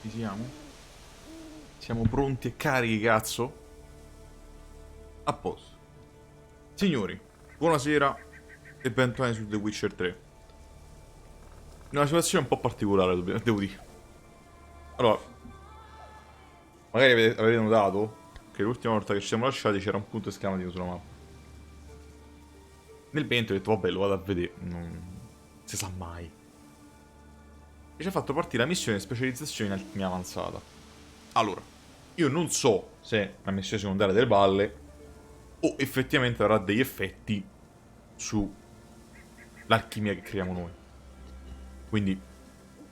Ci siamo? Siamo pronti e carichi, cazzo? A posto. Signori, buonasera e bentornati su The Witcher 3. In una situazione un po' particolare, devo dire. Allora, magari avete notato che l'ultima volta che ci siamo lasciati c'era un punto esclamativo sulla mappa. Nel mentre ho detto, vabbè, lo vado a vedere. Non si sa mai. E ci ha fatto partire la missione di specializzazione in alchimia avanzata. Allora, io non so se la missione secondaria delle balle o effettivamente avrà degli effetti sull'alchimia che creiamo noi. Quindi,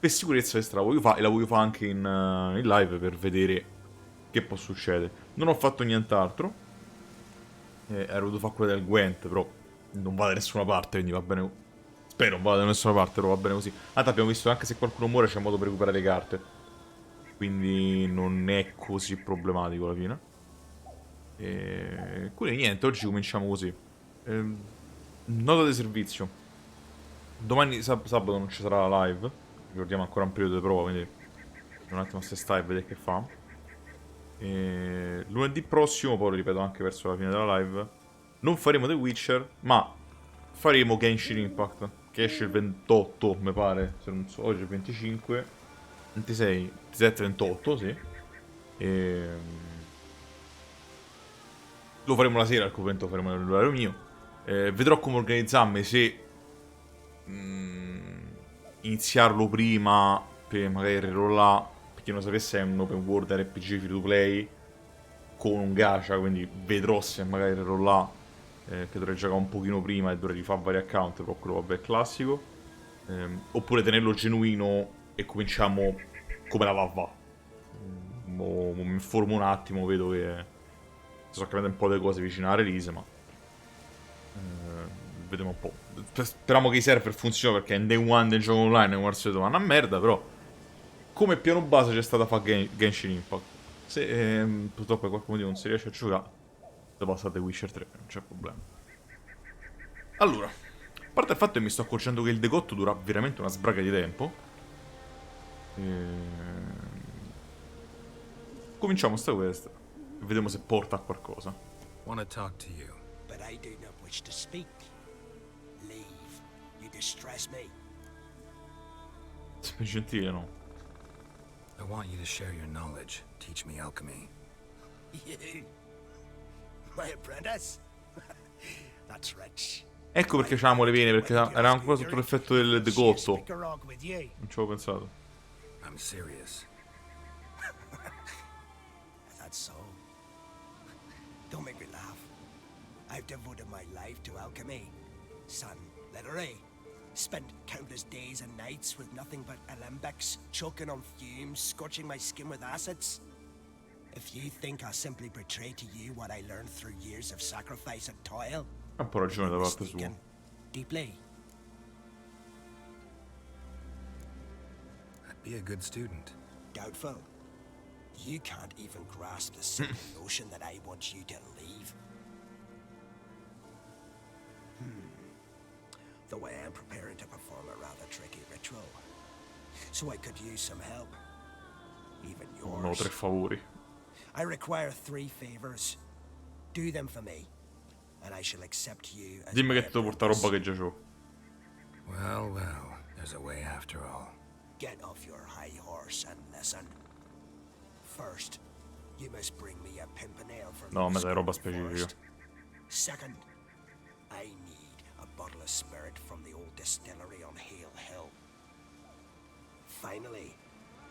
per sicurezza, questa la voglio fare e la voglio fare anche in live per vedere che può succedere. Non ho fatto nient'altro. Ero dovuto fare quella del Gwent, però non va da nessuna parte, quindi va bene. Spero non vada da nessuna parte, però va bene così. Tanto abbiamo visto che anche se qualcuno muore c'è modo per recuperare le carte. Quindi non è così problematico alla fine. Quindi niente, oggi cominciamo così. Nota di servizio. Domani sabato non ci sarà la live. Ricordiamo ancora un periodo di prova, quindi un attimo a se sta e vedere che fa. Lunedì prossimo, poi lo ripeto anche verso la fine della live, non faremo The Witcher, ma faremo Genshin Impact, che esce il 28, mi pare, se non so, oggi è il 25, 26, 27, 28, sì. E... Lo faremo la sera, al momento faremo nell'orario mio. Vedrò come organizzarmi, se iniziarlo prima per magari rerollare, perché non sapesse è un open world RPG free to play con un gacha, quindi vedrò se magari rerollare, che dovrei giocare un pochino prima e dovrei rifare vari account, però quello vabbè è classico. Oppure tenerlo genuino e cominciamo come la va. Mi informo un attimo, vedo che sto capendo un po' le cose vicino alla release, ma vediamo un po'. Speriamo che i server funzionino, perché in day one del gioco online come al solito vanno a merda, però come piano base c'è stata fare Genshin Impact. Se purtroppo per qualche motivo non si riesce a giocare, lo passate Witcher 3, non c'è problema. Allora, a parte il fatto che mi sto accorgendo che il decotto dura veramente una sbraga di tempo, cominciamo sta quest e vediamo se porta a qualcosa. Want to talk to you. But I do not wish to speak. Leave. You distress me. Sei gentile, no? I want you to share your knowledge. Teach me alchemy. You? My apprentice? That's rich. Ecco perché c'avevamo le vene, perché era ancora sotto l'effetto del decotto. Non ci avevo pensato. I'm serious. That's so. Don't make me laugh. I've devoted my life to alchemy. Son, letter A. Spent countless days and nights with nothing but alembics, choking on fumes, scorching my skin with acids. If you think I'll simply betray to you what I learned through years of sacrifice and toil, Ha un po' ragione da you're parte sua. mistaken. Deeply. I'd be a good student. Doubtful. You can't even grasp the simple notion that I want you to leave. Though I am preparing to perform a rather tricky ritual. So I could use some help. Even Non ho tre yours. favori. I require 3 favors. Do them for me, and I shall accept you as Dimmi my che ti devo portare roba apprentice. che già c'ho. Well, there's a way after all. Get off your high horse and listen. First, you must bring me a pimpernel from No, the ma dai roba Skull specifica. Forest. Second, I need a bottle of spirit from the old distillery on Hale Hill. Finally,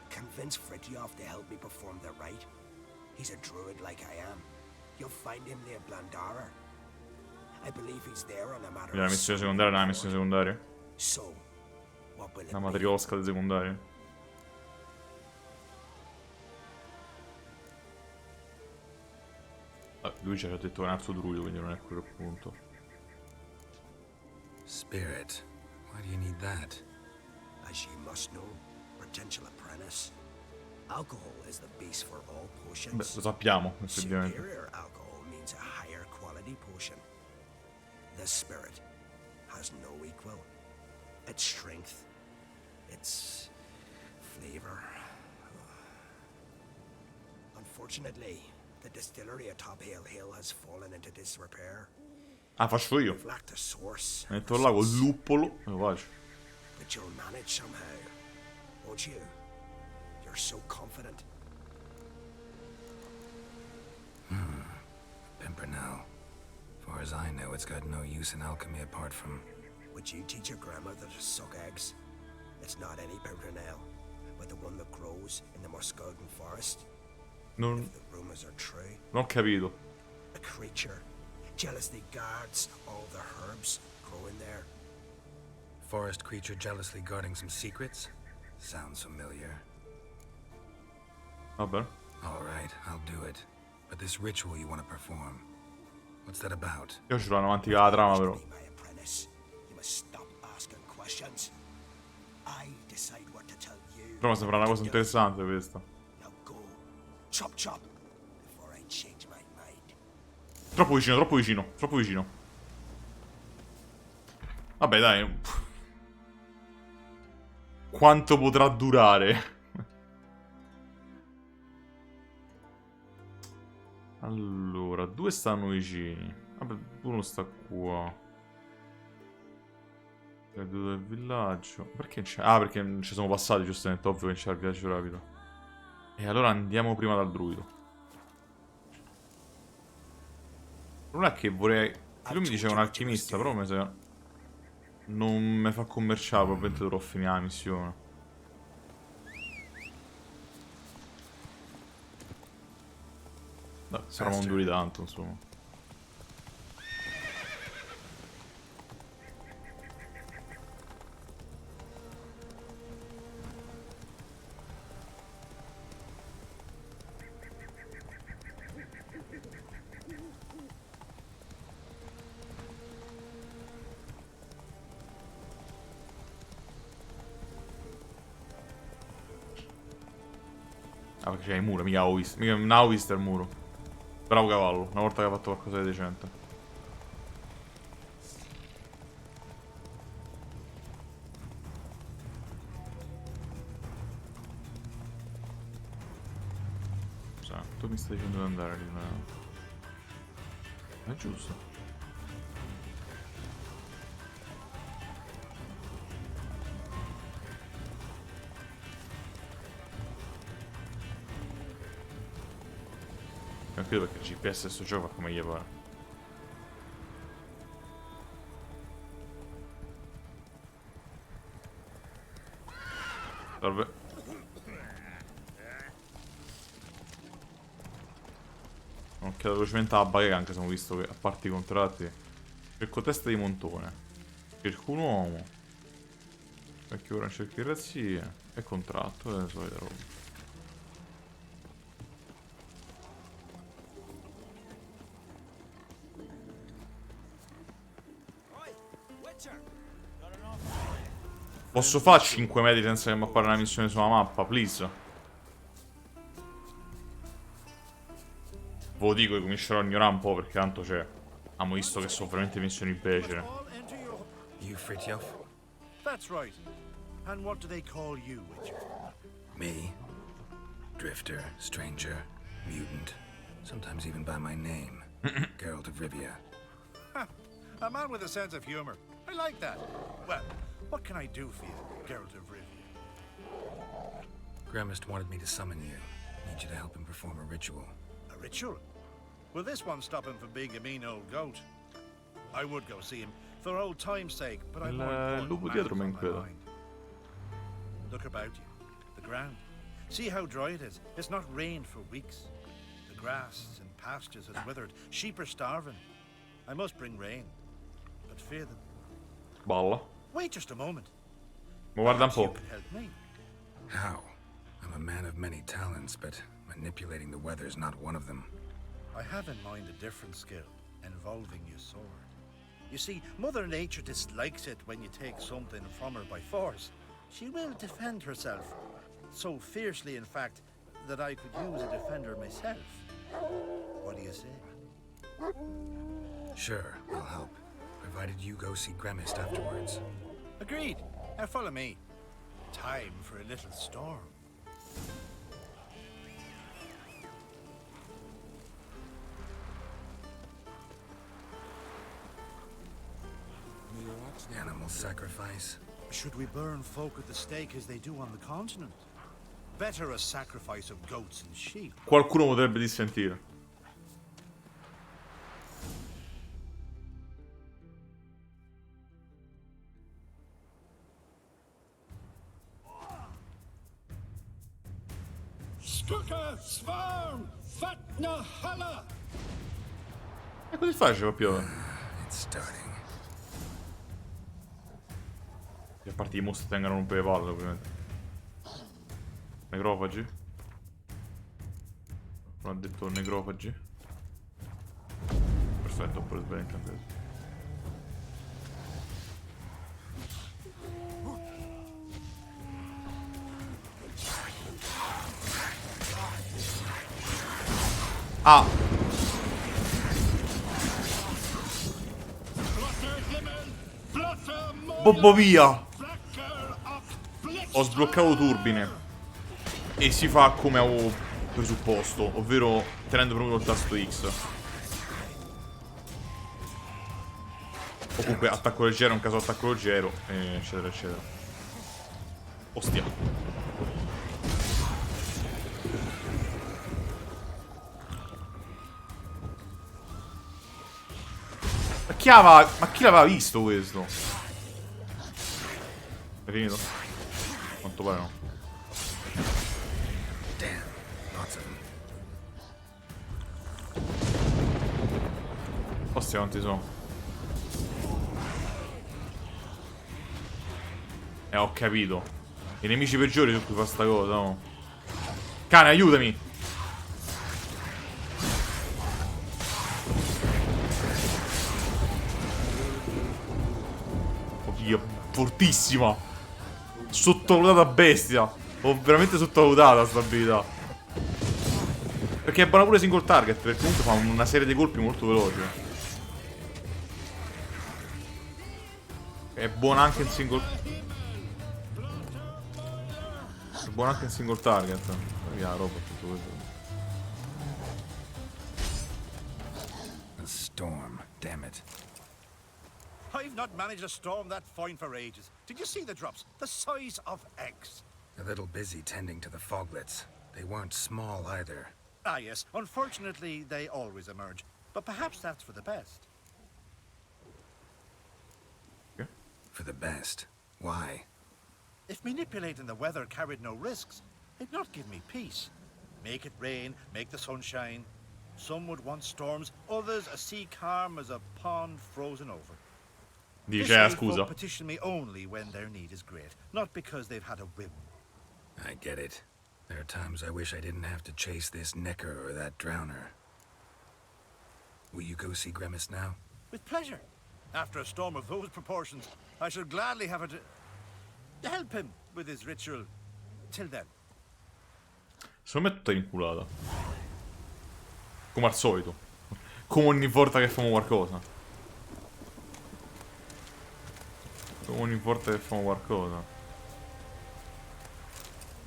convince Fridtjof to help me perform the rite. He's a druid like I am. You'll find him near Blandara. I believe he's there on a matter Quindi la of missione soul secondaria è una and missione glory. secondaria? So, what will it Una be? matriosca di secondaria? Lui ci ha detto che è un altro druido, quindi non è quello il punto. Spirit. Why do you need that? As you must know, potential apprentice, alcohol is the base for all potions. Beh, lo sappiamo, effettivamente. Superior alcohol means a higher quality potion. The spirit has no equal. Its strength, its flavor. Unfortunately, the distillery atop Hale Hill has fallen into disrepair. Ah, faccio io. We've lacked a source. Metto là col luppolo e lo faccio. But you'll manage somehow, won't you? You're so confident. Pimpernel. Far as I know, it's got no use in alchemy apart from... Would you teach your grandmother to suck eggs? It's not any pimpernel, but the one that grows in the Muscogin forest. Non, If the rumors are true, non ho capito. a creature jealously guards all the herbs growing there. Forest creature jealously guarding some secrets? Sounds familiar. Vabbè. Alright, I'll do it. But this ritual you want to perform, what's that about? Io ci vanno avanti con la trama però. To be my apprentice, you must stop asking questions. I decide what to tell you. Però mi sembra una cosa interessante questa. Now go, chop chop, before I change my mind. Troppo vicino, troppo vicino, troppo vicino. Vabbè dai. Quanto potrà durare? Allora, due stanno vicini. Vabbè, uno sta qua. Perduto del villaggio. Perché c'è? Ah, perché ci siamo passati, giustamente. Ovvio che c'è il viaggio rapido. E allora andiamo prima dal druido. Non è che vorrei... Lui mi diceva un alchimista, però mi sa... Non mi fa commerciare, probabilmente dovrò finire la missione. Dai, sarà un duri tanto, insomma. Ah, perché c'è il muro, mica avevo visto. Mica non avevo visto il muro. Bravo cavallo, una volta che ha fatto qualcosa di decente. Scusa, tu mi stai dicendo di andare lì, ma... È giusto. Non credo perché il GPS sto gioco fa come gli pare. Salve. Ho occhiato velocemente alla bacheca anche se ho visto che a parte i contratti. Cerco testa di montone. Cerco un uomo. Vecchio ora cerco in razzia. E contratto e le solite robe. Posso fare 5 metri senza che mi appare una missione sulla mappa, please? Ve lo dico che comincerò a ignorare un po' perché tanto c'è. Abbiamo visto che sono veramente missioni becere. You Fritjof? That's right. And what do they call you, Witcher? Me? Drifter, stranger, mutant. Sometimes even by my name. Geralt of Rivia. A man with a sense of humor. I like that. Well, what can I do for you, Geralt of Rivia? Gremist wanted me to summon you. Need you to help him perform a ritual. A ritual? Will this one stop him from being a mean old goat? I would go see him for old time's sake, but I'm more important lupo matters dietro mi on my inquieta. mind. Look about you. The ground. See how dry it is. It's not rained for weeks. The grass and pastures has withered. Sheep are starving. I must bring rain. But fear them. Balla. Wait just a moment. Ma guarda un Perhaps you po'. could help me. How? I'm a man of many talents, but manipulating the weather's not one of them. I have in mind a different skill involving your sword. You see, Mother Nature dislikes it when you take something from her by force. She will defend herself. So fiercely, in fact, that I could use a defender myself. What do you say? Sure, I'll help. Provided you go see Gremist afterwards. Agreed. Now follow me. Time for a little storm. Animal sacrifice. Should we burn folk at the stake as they do on the continent? Better a sacrifice of goats and sheep. Qualcuno potrebbe dissentire. E così facile proprio. It's starting. E a parte i mostri tengano rompere le palle, ovviamente. Necrofagi? Non ha detto necrofagi? Perfetto, ho preso bene incantesimo. Ah! Bobbo via! Ho sbloccato turbine. E si fa come avevo presupposto, ovvero tenendo proprio il tasto X. O comunque attacco leggero in caso attacco leggero, eccetera eccetera. Ostia. Ma chi l'aveva visto questo? È finito? Quanto pare no. Damn, lots of them. Ostia, quanti sono? Ho capito. I nemici peggiori su cui fa sta cosa, no? Cane, aiutami! Oddio, fortissima! Sottovalutata bestia! Ho veramente sottovalutata sta abilità. Perché è buona pure single target, perché comunque fa una serie di colpi molto veloce. È buona anche in single... È buona anche in single target. Via, roba, tutto questo. A storm, damn it. I've not managed a storm that fine for ages. Did you see the drops? The size of eggs. A little busy tending to the foglets. They weren't small either. Ah, yes. Unfortunately, they always emerge. But perhaps that's for the best. For the best. Why? If manipulating the weather carried no risks, it'd not give me peace. Make it rain, make the sun shine. Some would want storms, others a sea calm as a pond frozen over. Dice, scusa. Petition me only when their need is great, not because they've had a whim. I get it. There are times I wish I didn't have to chase this necker or that drowner. Will you go see Grimace now? With pleasure. After a storm of those proportions, I shall gladly have it to help him with his ritual. Till then. Secondo me è tutta inculata. Come al solito. Come ogni volta che famo qualcosa. Come ogni volta che famo qualcosa.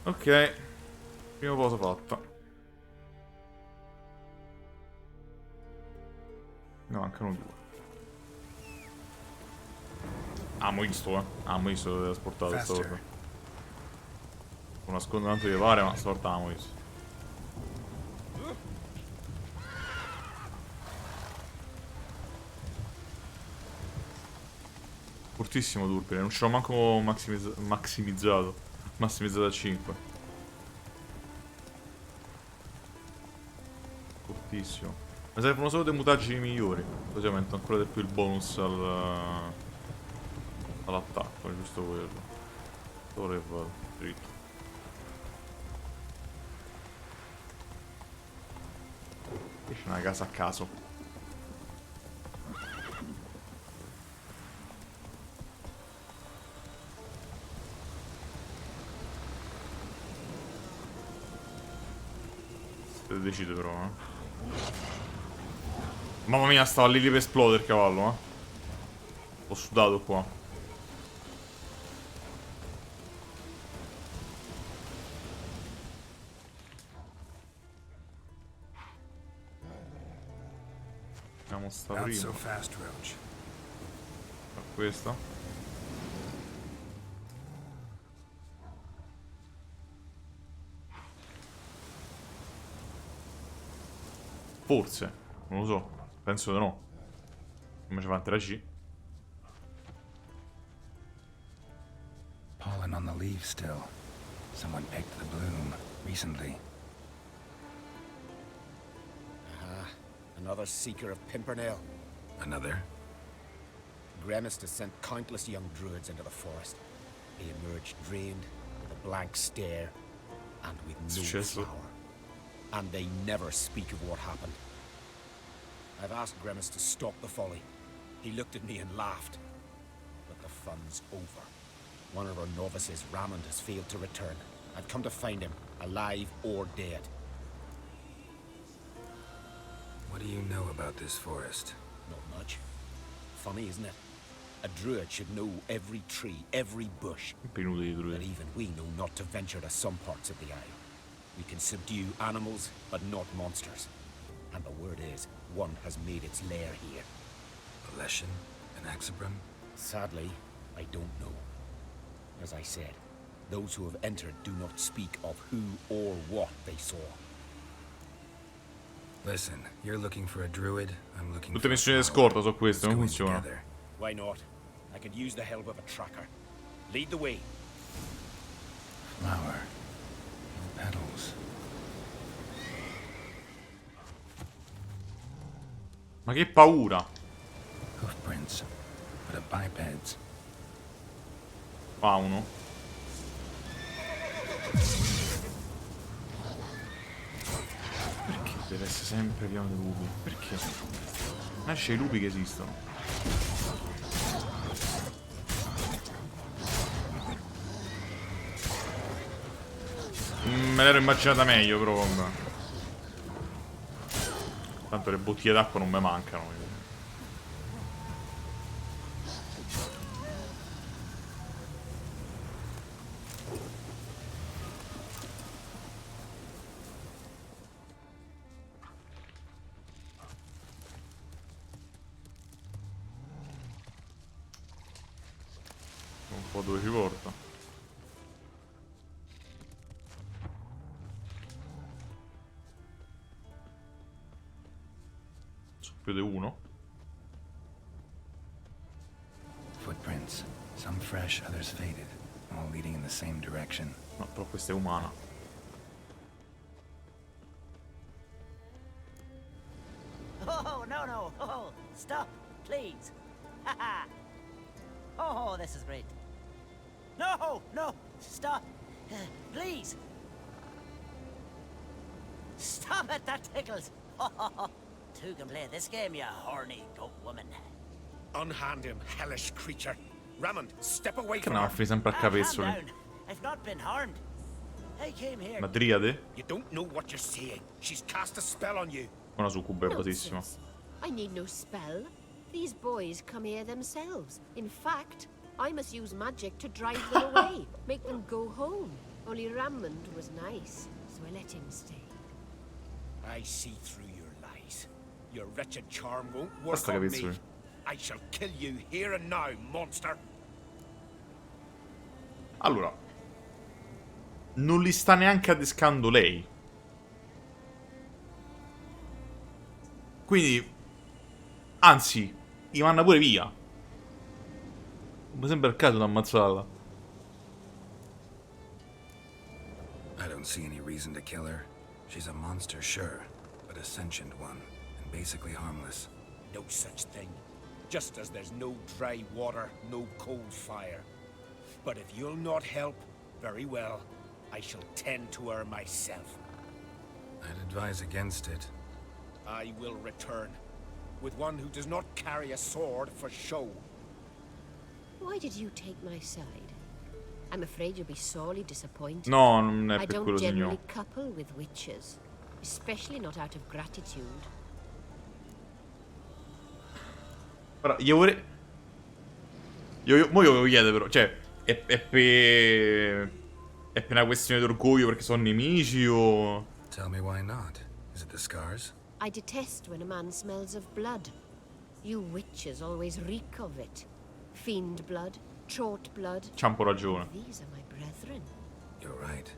Ok. Prima cosa fatta. No, mancano due. Ah, mo visto, Ah, mo visto dove l'ho sportato stavolta. Non nascondo tanto di pare, ma stavolta l'ho visto. Fortissimo Turpine, non ce l'ho manco massimizzato. Massimizzato a 5. Fortissimo. Mi servono solo dei mutaggi migliori. Così aumento ancora di più il bonus all'attacco, è giusto quello. Dove vado? Dritto. Qui c'è una casa a caso. Decide però, Mamma mia, stava lì per esplodere il cavallo, Ho sudato qua. Andiamo sta Not prima. so fast, Roach. Questo. Forse. Non lo so. Penso di no. Come ci fa la C? Pollen on the leaves still. Someone picked the bloom recently. Another seeker of Pimpernel. Another? Gremis has sent countless young druids into the forest. They emerge drained, with a blank stare, and with no Successo. flower. And they never speak of what happened. I've asked Gremis to stop the folly. He looked at me and laughed. But the fun's over. One of our novices, Ramond, has failed to return. I've come to find him, alive or dead. What do you know about this forest? Not much. Funny, isn't it? A druid should know every tree, every bush. Pinuto di But druidi. even we know not to venture to some parts of the isle. We can subdue animals, but not monsters. And the word is, one has made its lair here. A Leshen? An Axabrum? Sadly, I don't know. As I said, those who have entered do not speak of who or what they saw. Listen, you're looking for a druid, I'm looking Tutte for a missioni di flower. scorta su questo, non Let's go in funziona. together. Why not? I could use the help of a tracker. Lead the way. Flower. No petals. Ma che paura! Hoofprints. But a biped's. Fauno. Perché deve essere sempre pieno di lupi? Perché? Nasce i lupi che esistono. Me l'ero immaginata meglio, però. Vabbè. Tanto le bottiglie d'acqua non mi mancano. Un po' dove ci porta. Sono più di uno. Footprints. Some fresh, others faded. All leading in the same direction. No, però questa è umana. Oh, no. Oh, stop, please. Haha. Oh, this is great. No, stop. Please. Stop it, that tickles. Two can play this game, you horny goat woman. Unhand him, hellish creature. Ramond, step away Che from ne her. offri sempre a Calm capezzoli? down. I've not been harmed. I came here. Una triade? You don't know what you're saying. She's cast a spell on you. Una succube basissima. Nonsense. I need no spell. These boys come here themselves. In fact, I must use magic to drive them away, make them go home. Only Rammond was nice, so I let him stay. I see through your lies. Your wretched charm won't work Basta on me. capezzoli. I shall kill you here and now, monster. Allora, non li sta neanche adescando lei. Quindi, anzi, li manda pure via. Mi sembra il caso di ammazzarla. I don't see any reason to kill her. She's a monster, sure, but a sentient one, and basically harmless. No such thing. Just as there's no dry water, no cold fire. But if you'll not help, very well. I shall tend to her myself. I'd advise against it. I will return. With one who does not carry a sword for show. Why did you take my side? I'm afraid you'll be sorely disappointed. No, non è I per don't quello, generally signor. couple with witches, especially not out of gratitude. Ora, io vorrei... Mo io voglio chiedere però, cioè, è per una questione di orgoglio perché sono nemici o... Tell me why not. Is it the scars? I detest when a man smells of blood. You witches always reek of it. Fiend blood, trot blood. C'ha un po' ragione. These are my brethren. You're right.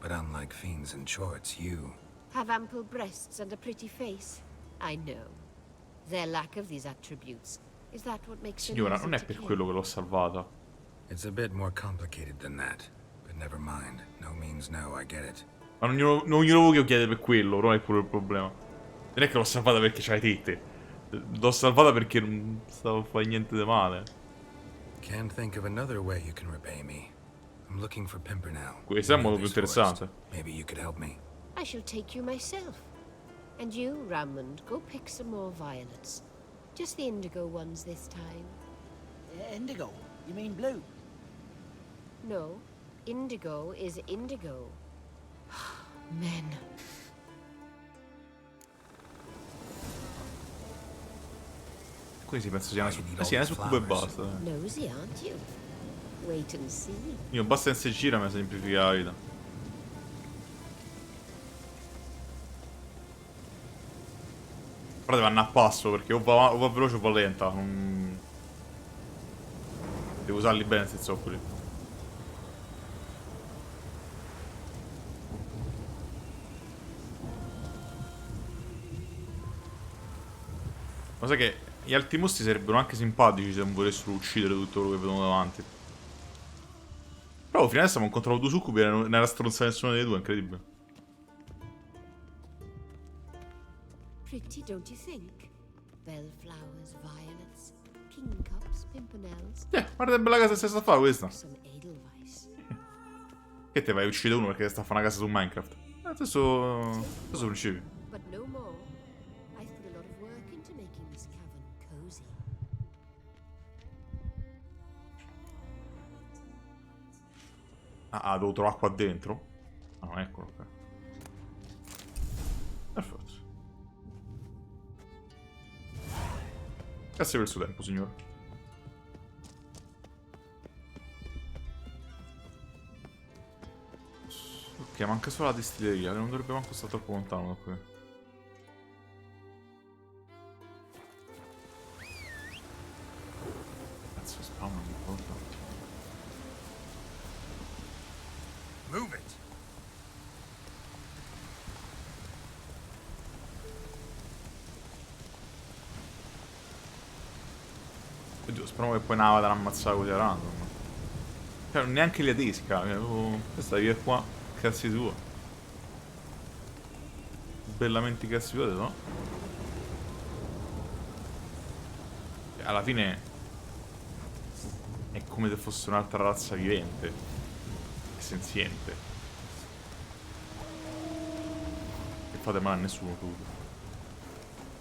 But unlike fiends and chorts, you... Have ample breasts and a pretty face. I know. Their lack of these attributes. Is that what makes them Signora, easy non è to per kill? quello che l'ho salvata. It's a bit more complicated than that. But never mind. No means no, I get it. Ma non glielo voglio chiedere per quello, non è quello il problema. Non è che l'ho salvata perché c'hai tette. L'ho salvata perché non stavo a fare niente di male. Can't think of another way you can repay me. I'm looking for Pimpernel. Questo è un modo più This forest. interessante. Maybe you could help me. I shall take you myself. And you, Rammond, go pick some more violets. Just the indigo ones this time. Indigo? You mean blue? No, indigo is indigo. Men. Quindi penso sia una succubo e basta. Nosy, aren't you? Wait and see. Io basta che si gira mi semplifica la vita. Però deve andare a passo perché o va veloce o va lenta. Devo usarli bene questi zoccoli. Ma sai che gli altri mostri sarebbero anche simpatici se non volessero uccidere tutto quello che vedono davanti. Però fino adesso abbiamo incontrato due succubi e non era stronza nessuno dei due, incredibile. Pretty, don't you think? Bellflowers, violets, kingcups, pimpernels. Guarda che bella casa stessa a fare questa. Some edelweiss. Che te vai a uccidere uno perché sta a fare una casa su Minecraft? Stesso principio. But no more. I've put a lot of work into making this cavern cozy. Ah, devo trovare qua dentro? Ah, no, eccolo qua. Perfetto. Grazie per il suo tempo, signore. Ok, manca solo la distilleria, che non dovrebbe manco stare troppo lontano da qui. Cazzo, spawn ogni volta. Move it! Oddio, speriamo che poi una vada a ammazzare così a random. Cioè, neanche li adesca. Questa via qua, cazzi tua. Bellamente cazzi tua, no? Alla fine è come se fosse un'altra razza vivente e senziente. E fate male a nessuno tu.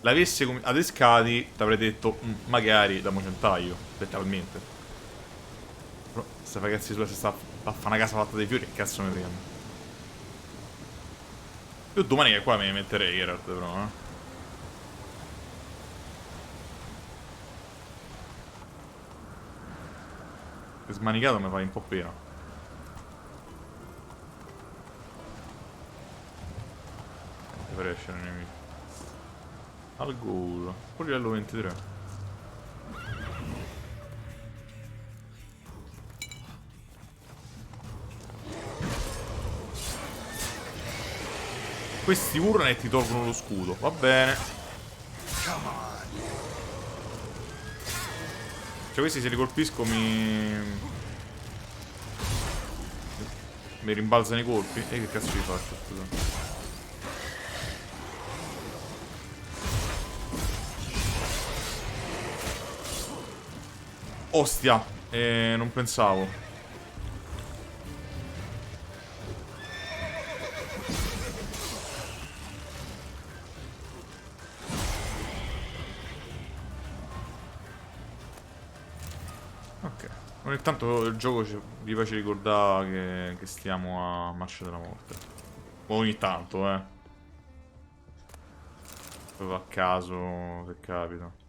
L'avesse adescati, ti avrei detto magari da mo' c'è un taglio, letteralmente. Però sta ragazzi sua, se sta a fare una casa fatta dei fiori, che cazzo mi prende? Io domani che qua mi metterei Geralt, però, Che smanicato mi fa un po' pena. Deve escere i nemici. Al gol. Poi livello 23. Questi urlano e ti tolgono lo scudo. Va bene. Cioè questi se li colpisco mi rimbalzano i colpi. E che cazzo ci faccio, scusa. Ostia, non pensavo. Ok. Ogni tanto il gioco vi faccia ricordare che stiamo a marcia della morte. Ogni tanto, Proprio a caso, se capita.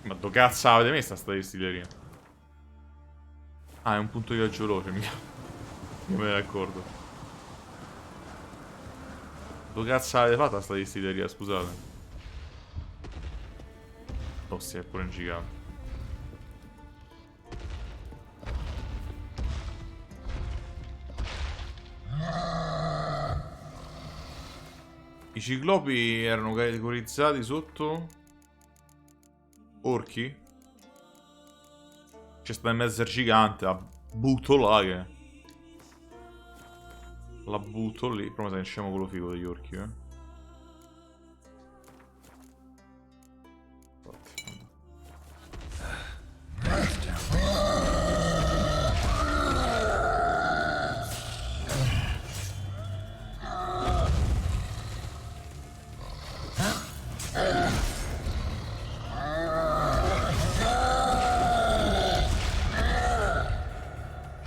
Ma dove cazzo avete messa sta distilleria? Ah, è un punto di viaggio veloce, mica. Non me ne accorgo. Dove cazzo avete fatta sta distilleria, scusate? Oh sì, è pure in gigante. I ciclopi erano categorizzati sotto orchi? C'è sta in mezzo al gigante, la butto là che... La butto lì, però mi sa che scemo quello figo degli orchi, eh.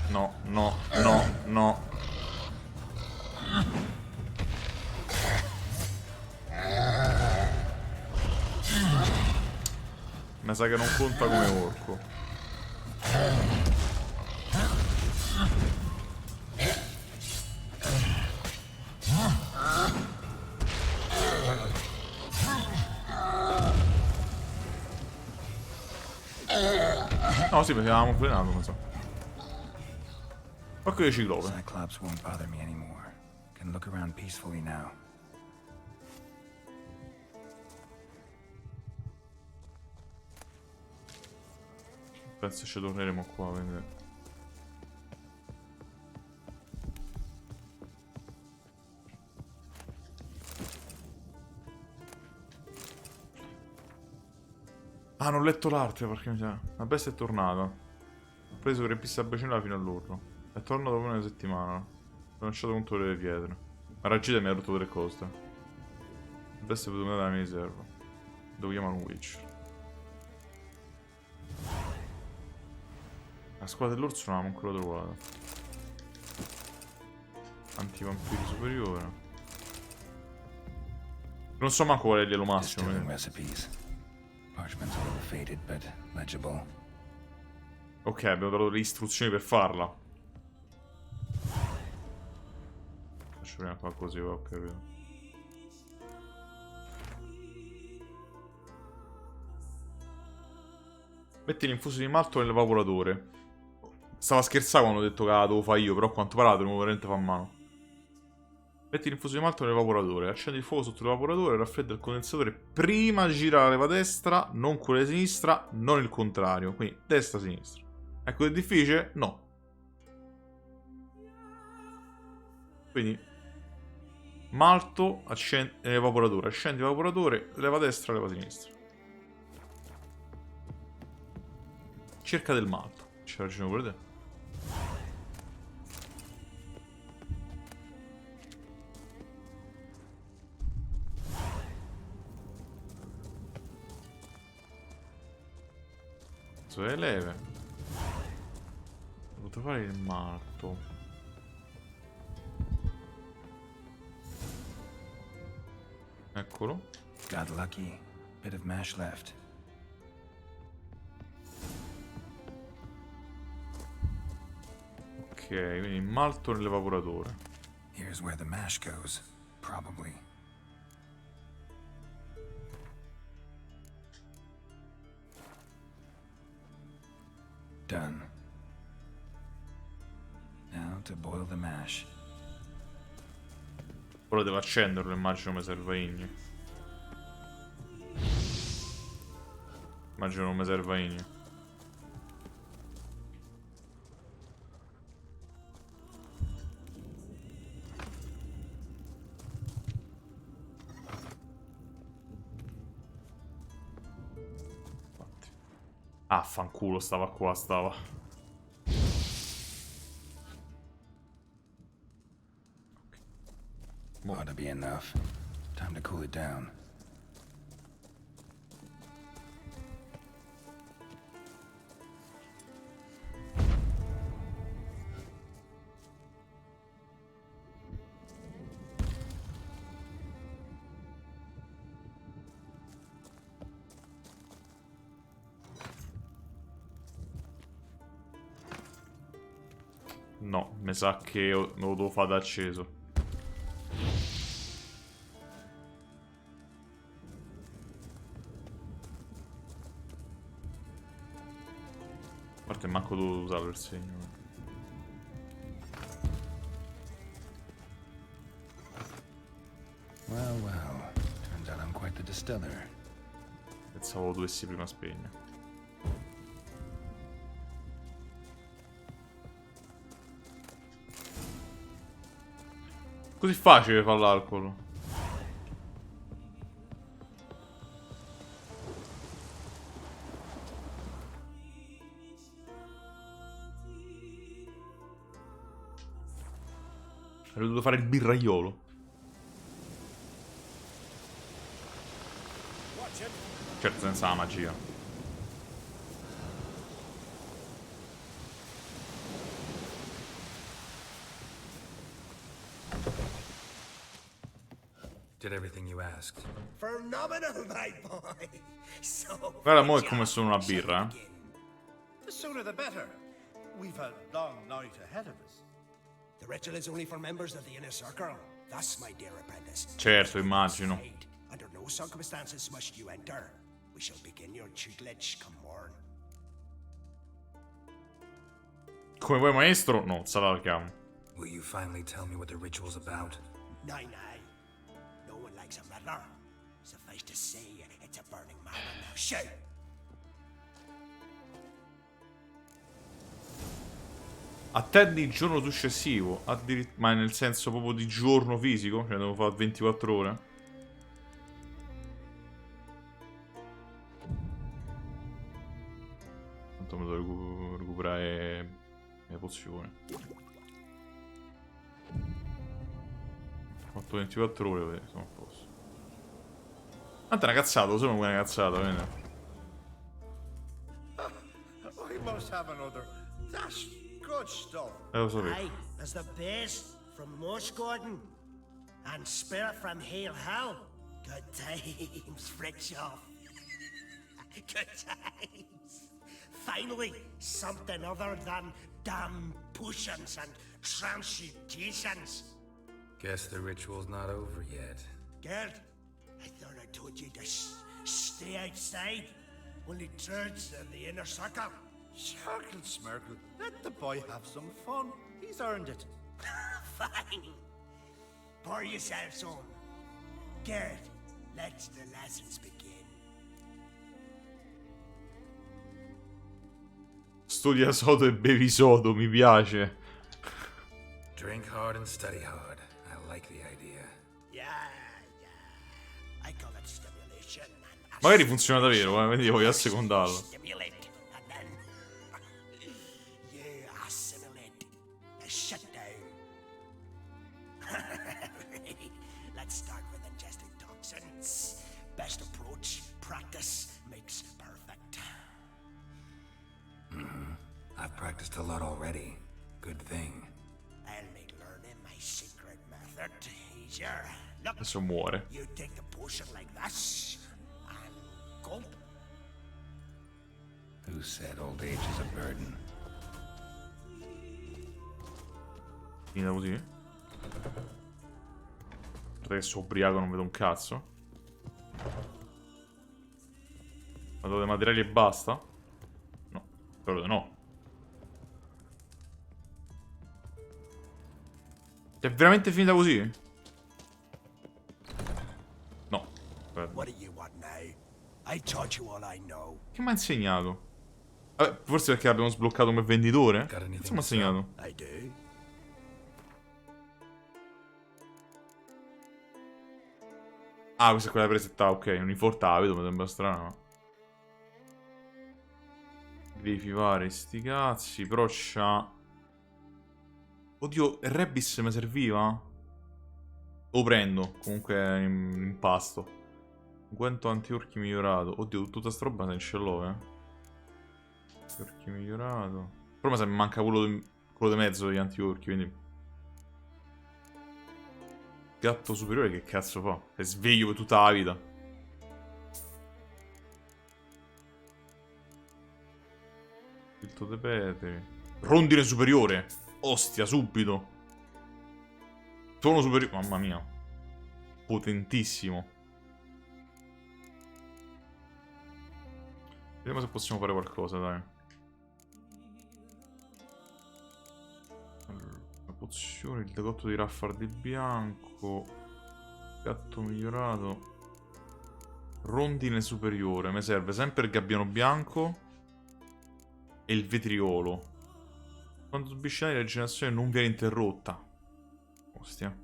No, no, no, no. Mi sa che non conta come orco. No, sì, perché avevamo frenato, non so. Occhio di ciclope. Cyclops won't bother me anymore. Can look around peacefully now. Penso ci torneremo qua, quindi... Ah, non ho letto l'arte, perché mi sa. La bestia è tornata. Ho preso che pista bacinella fino all'urlo. È tornato dopo una settimana. Ho lanciato contro le pietre. Ma Ragita mi ha rotto 3 coste. La bestia è venuta dalla mia riserva. Devo chiamare un witch. La squadra dell'orso non l'abbiamo ancora trovata. Antivampiro superiore. Non so manco qual è il livello massimo. Distilling recipes. Parchment's a little faded, but legible. Ok, abbiamo dato le istruzioni per farla. Faccio prima qua così, ho capito. Metti l'infuso di malto nell'evaporatore. Stava scherzando quando ho detto che la devo fare io, però a quanto pare la devo veramente fare a mano. Metti l'infuso di malto nell'evaporatore, accendi il fuoco sotto l'evaporatore, raffredda il condensatore prima di girare la leva destra, non quella di sinistra, non il contrario. Quindi destra-sinistra. Ecco, è difficile? No. Quindi malto, accendi l'evaporatore, accendi l'evaporatore, leva destra, leva sinistra. Cerca del malto. Ci ragione pure te. Le leve. Devo trovare il malto. Eccolo. Got lucky. Bit of mash left. Ok, quindi il malto nell'evaporatore. Here's where the mash goes. Probably. Done. Now to boil the mash. Ora devo accenderlo, immagino mi serva igni. Immagino non mi serva igni. Ah, fanculo, stava qua, stava. Ought to be enough. Time to cool it down. No, mi sa che lo devo fare da acceso. A parte manco dovuto usarlo il segno. Well, well. Turns out I'm quite the distiller. Pensavo lo dovessi prima spegnere. Così facile fare l'alcol. Avrei dovuto fare il birraiolo. Certo, senza la magia. Did everything you asked. Phenomenal, my boy. So Guarda, mo' è come sono una birra, eh. The sooner the better. We've a long night ahead of us. The ritual is only for members of the inner circle. Thus, my dear apprentice. Certo, immagino. Under no circumstances must you enter. We shall begin your tutelage come morn. Come vuoi, maestro? No, salutiamo. Will you finally tell me what the ritual's about? Nay, nay. No one likes a meddler. Suffice to say, it's a burning matter now. Shout! Attendi il giorno successivo. Ma nel senso proprio di giorno fisico? Cioè devo fare 24 ore? Tanto mi devo recuperare le pozioni. Ho fatto 24 ore, sono a posto. Tanto è una cazzata, lo so come è una cazzata, vedi? We must have another. That's good stuff. Lo sapevo. Aye, there's the base from Moss Gordon and Spirit from Hale Hill. Good times, Fritzhoff. Good times. Finally, something other than damn potions and transmutations. Guess the ritual's not over yet. Gerd, I thought I told you to stay outside. Only turds in the inner circle. Circle Smirkle. Let the boy have some fun. He's earned it. Fine. Pour yourselves on. Gerd, let the lessons begin. Studia sodo e bevi sodo, mi piace. Drink hard and study hard. I like the idea. Yeah. I call it stimulation. And Magari funziona davvero, quindi voglio assecondarlo. Stimulate, and then you assimilate. Shut down. Let's start with ingesting toxins. Best approach, practice makes perfect. I've practiced a lot already. Good thing. I'll make learning my secret method easier. Look, Adesso muore. you take the potion like this and gulp. Who said old age is a burden? Finita così. Guardate che sono ubriaco, non vedo un cazzo. Vado dei materiali e basta? No, spero di no. È veramente finita così? No. Aspetta. What do you want now? I taught you all I know. Che mi ha insegnato? Forse perché l'abbiamo sbloccato come venditore? Got anything Cosa mi ha to sell? insegnato? I do. Ah, questa è quella presetta, ok, non importa, vedo, mi sembra strano. Devi fare sti cazzi, però c'ha... Oddio, il Rebis mi serviva? Lo prendo, comunque in pasto. Guanto anti-orchi migliorato. Oddio, tutta sta roba se ce l'ho, Anti-orchi migliorato. Però mi sa che mi manca quello di mezzo degli anti-orchi, quindi... Gatto superiore che cazzo fa? È sveglio per tutta la vita. Filtro dei petri. Rondine superiore. Ostia, subito. Tono superiore. Mamma mia. Potentissimo. Vediamo se possiamo fare qualcosa, dai. Allora, la pozione, il decotto di raffardi bianco. Gatto migliorato. Rondine superiore. Mi serve sempre il gabbiano bianco e il vetriolo. Quando subisci danni la rigenerazione non viene interrotta. Ostia.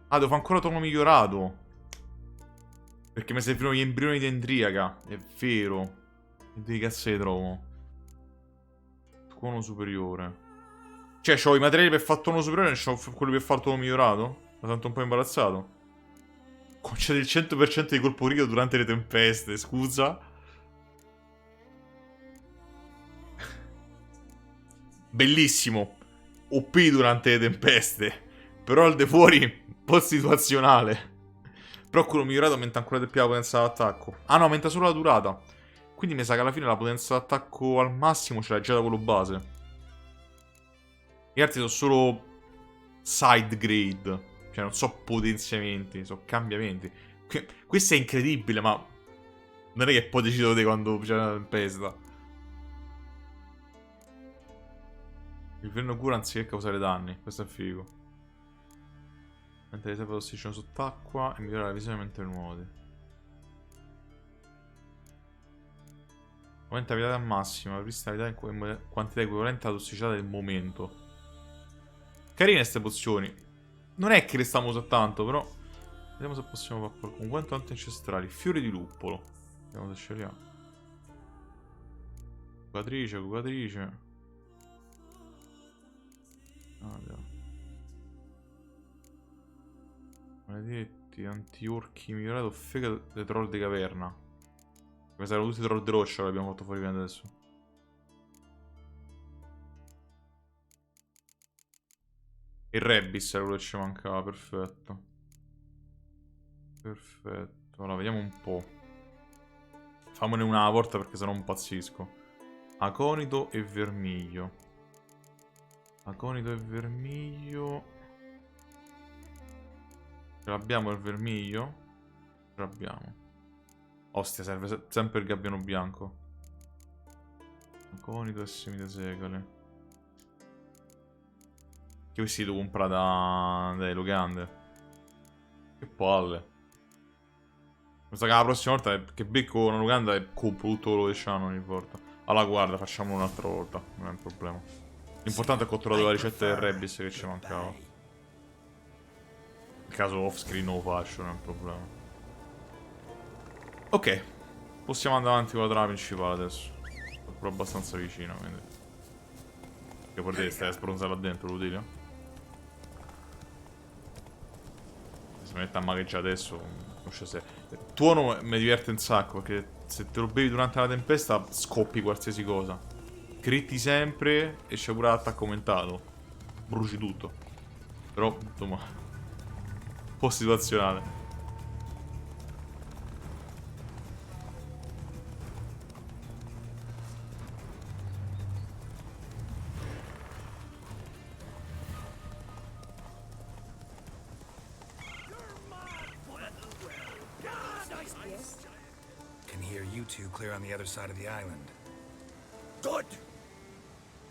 Ah, devo fare ancora tono migliorato. Perché mi servivano gli embrioni di Endriaca. È vero. E dove cazzo li trovo? Tono superiore. Cioè, c'ho i materiali per fare tono superiore e c'ho quelli per fare tono migliorato? Mi sento un po' imbarazzato. Concede il 100% di colpo rigido durante le tempeste, scusa. Bellissimo. OP durante le tempeste. Però al di fuori, un po' situazionale. Però quello migliorato aumenta ancora di più la potenza d'attacco. Ah no, aumenta solo la durata. Quindi mi sa che alla fine la potenza d'attacco al massimo ce l'ha già da quello base. Gli altri sono solo side grade. Cioè non so potenziamenti, so cambiamenti. Questo è incredibile, ma non è che poi decido te quando c'è una tempesta. Il veleno cura anziché causare danni. Questo è figo. Mentre le serve d'ossigeno sott'acqua e migliora la visione mentre nuoti. Aumenta la vitalità massima, presta la vitalità in quantità equivalente alla tossicità del momento. Carine queste pozioni. Non è che le stiamo usando tanto, però vediamo se possiamo fare qualcosa. Unguento antincestrali, fiori di luppolo. Vediamo se scegliamo. Cucatrice, cucatrice. Maledetti, anti-orchi migliorato, fegato dei troll di caverna. Come saranno tutti i troll di roccia che abbiamo fatto fuori adesso. Il Rebis era quello che ci mancava, perfetto. Perfetto, allora vediamo un po'. Fammone una volta perché sennò impazzisco. Aconito e vermiglio. Aconito e vermiglio. Ce l'abbiamo il vermiglio? Ce l'abbiamo. Ostia, serve sempre il gabbiano bianco. Aconito e semite segale. Che questi devo comprare dai locande. Che palle. Mi sa che la prossima volta che becco una locanda e compro tutto quello che c'hanno ogni volta. Allora guarda, facciamolo un'altra volta. Non è un problema. L'importante è che ho trovato la ricetta del Rebis che ci mancava. Nel caso off screen lo faccio, non è un problema. Ok. Possiamo andare avanti con la trama principale adesso. Sono pure abbastanza vicino, quindi. Che per te stai a spronzare là dentro, Lutilio? Se mi mette a magheggiare adesso, non so se. Tuono mi diverte un sacco, perché se te lo bevi durante la tempesta scoppi qualsiasi cosa. Critti sempre e c'è pure l'attacco aumentato. Bruci tutto. Però, insomma, un po' situazionale. Two clear on the other side of the island. Good.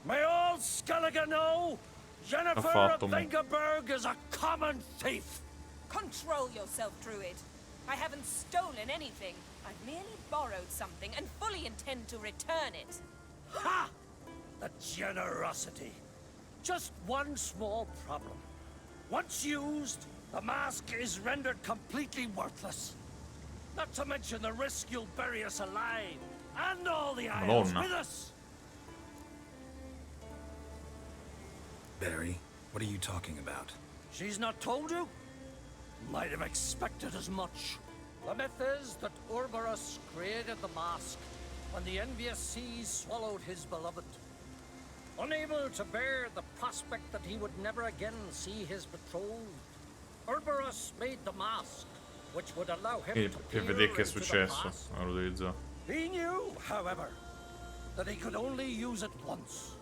May all Skellige know Jennifer of Vengerberg is a common thief. Control yourself, Druid. I haven't stolen anything. I've merely borrowed something and fully intend to return it. Ha! The generosity. Just one small problem. Once used, the mask is rendered completely worthless. Not to mention the risk you'll bury us alive, and all the Isles with us. Barry, what are you talking about? She's not told you? Might have expected as much. The myth is that Urberus created the mask when the envious seas swallowed his beloved. Unable to bear the prospect that he would never again see his betrothed, Urberus made the mask, which would allow him to peer che è into the successo. past. Lo utilizzo. He knew, however, that he could only use it once.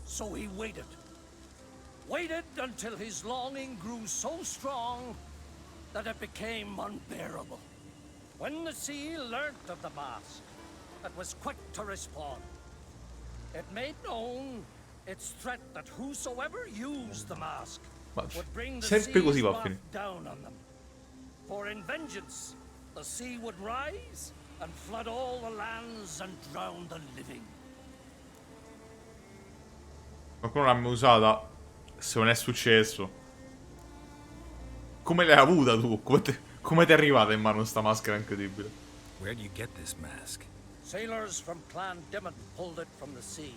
So he waited, waited until his longing grew so strong that it became unbearable. When the sea learnt of the mask, it was quick to respond. It made known its threat that whosoever used the mask would bring the sempre così sea's va a wrath finire. down on them. For in vengeance, the sea would rise and flood all the lands and drown the living. Qualcuno l'ha mai usata? Se non è successo. Come l'hai avuta tu? Come ti è arrivata in mano sta maschera incredibile? Where do you get this mask? Sailors from Clan Dimmet pulled it from the sea,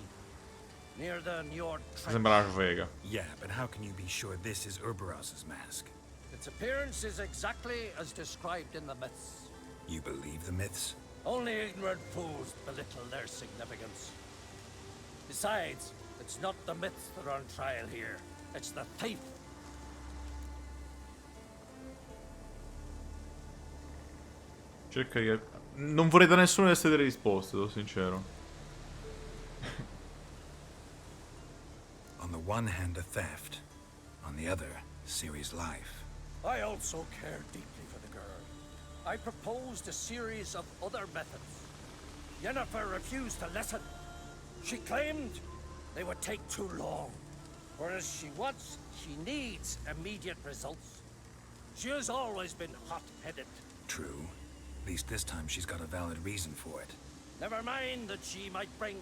near the Njord Trench. Sembra una frega. Yeah, but how can you be sure this is Urberos's mask? Its appearance is exactly as described in the myths. You believe the myths? Only ignorant fools belittle their significance. Besides, it's not the myths that are on trial here. It's the thief. Cerca di... Non vorrei da nessuno di queste delle risposte, sono sincero. On the one hand, a theft. On the other, Ciri's life. I also care deeply for the girl. I proposed a series of other methods. Yennefer refused to listen. She claimed they would take too long. Whereas she needs immediate results. She has always been hot-headed. True. At least this time she's got a valid reason for it. Never mind that she might bring...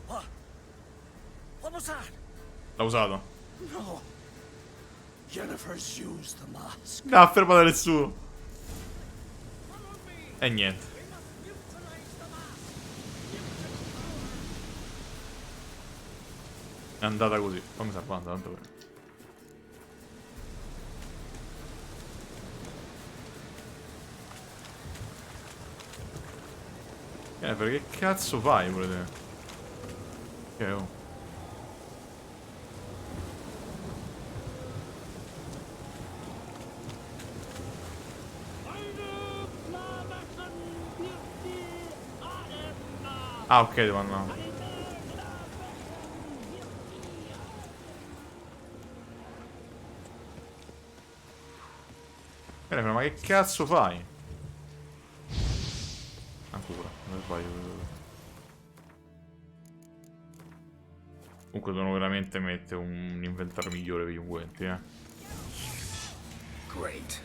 What? What was that? L'ha usato. No. Yennefer's used the mask. No, fermate nessuno. E niente. È andata così. Fammi salvare, tanto per... perché cazzo fai pure te? Ok, oh. Ah, ok, devo andare. Ma che cazzo fai? Ancora, non sbaglio. Comunque devono veramente mettere un inventario migliore per gli unguenti, eh. Great.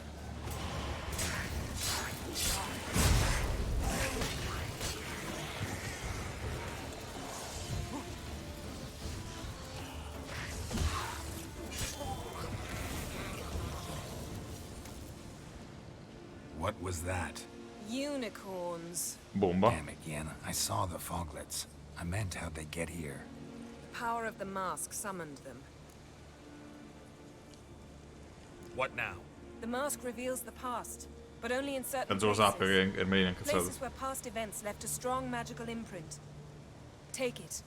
What was that? Unicorns. Bomba. Damn it, Yen. I saw the foglets. I meant how'd they get here. The power of the mask summoned them. What now? The mask reveals the past, but only in certain Penso lo sappia places. che Ermelina è incazzato. Places where past events left a strong magical imprint. Take it.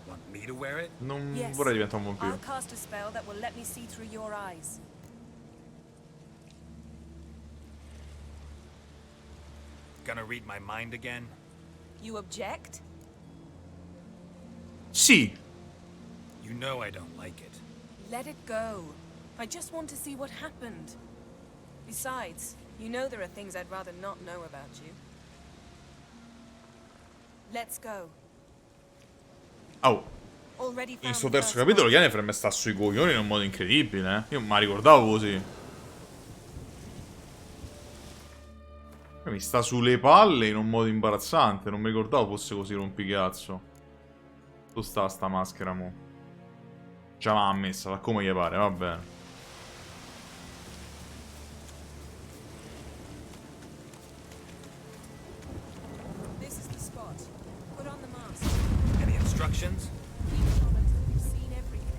Want me to wear it? Non Yes. vorrei diventare un I'll vampiro. cast a spell that will let me see through your eyes. Gonna read my mind again? You object? Sì. You know I don't like it. Let it go. I just want to see what happened. Besides, you know there are things I'd rather not know about you. Let's go. Oh, Already in found sto the terzo first capitolo one. Yennefer mi sta sui coglioni in un modo incredibile, eh. Io non me la ricordavo così. Mi sta sulle palle in un modo imbarazzante. Non mi ricordavo fosse così rompicazzo. Dove sta maschera mo? Già l'ha messa, fa come gli pare, va bene. This is the spot. Put on the mask. Any instructions? Keep it on until you've seen everything.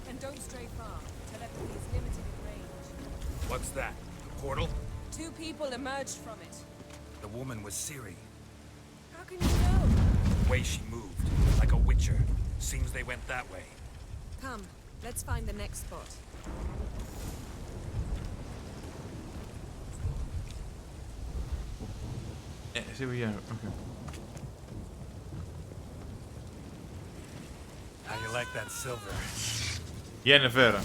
And don't stray far. Telepathy is limited in range. What's that? A portal? 2 people emerged from it. The woman was Ciri. How can you know? The way she moved, like a witcher. Seems they went that way. Come, let's find the next spot. Sì, ok. you like that silver? Yennefer.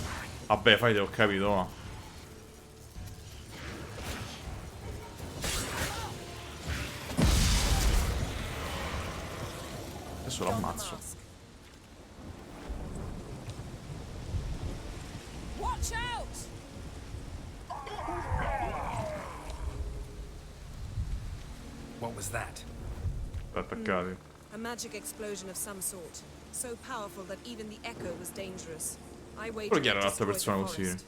Vabbè, fai te, ho capito, ma. Adesso lo ammazzo. Watch out! What was that? Attaccati. A magic explosion of some sort. So powerful that even the echo was dangerous. I Quello waited chi era to un'altra destroy persona the così? forest.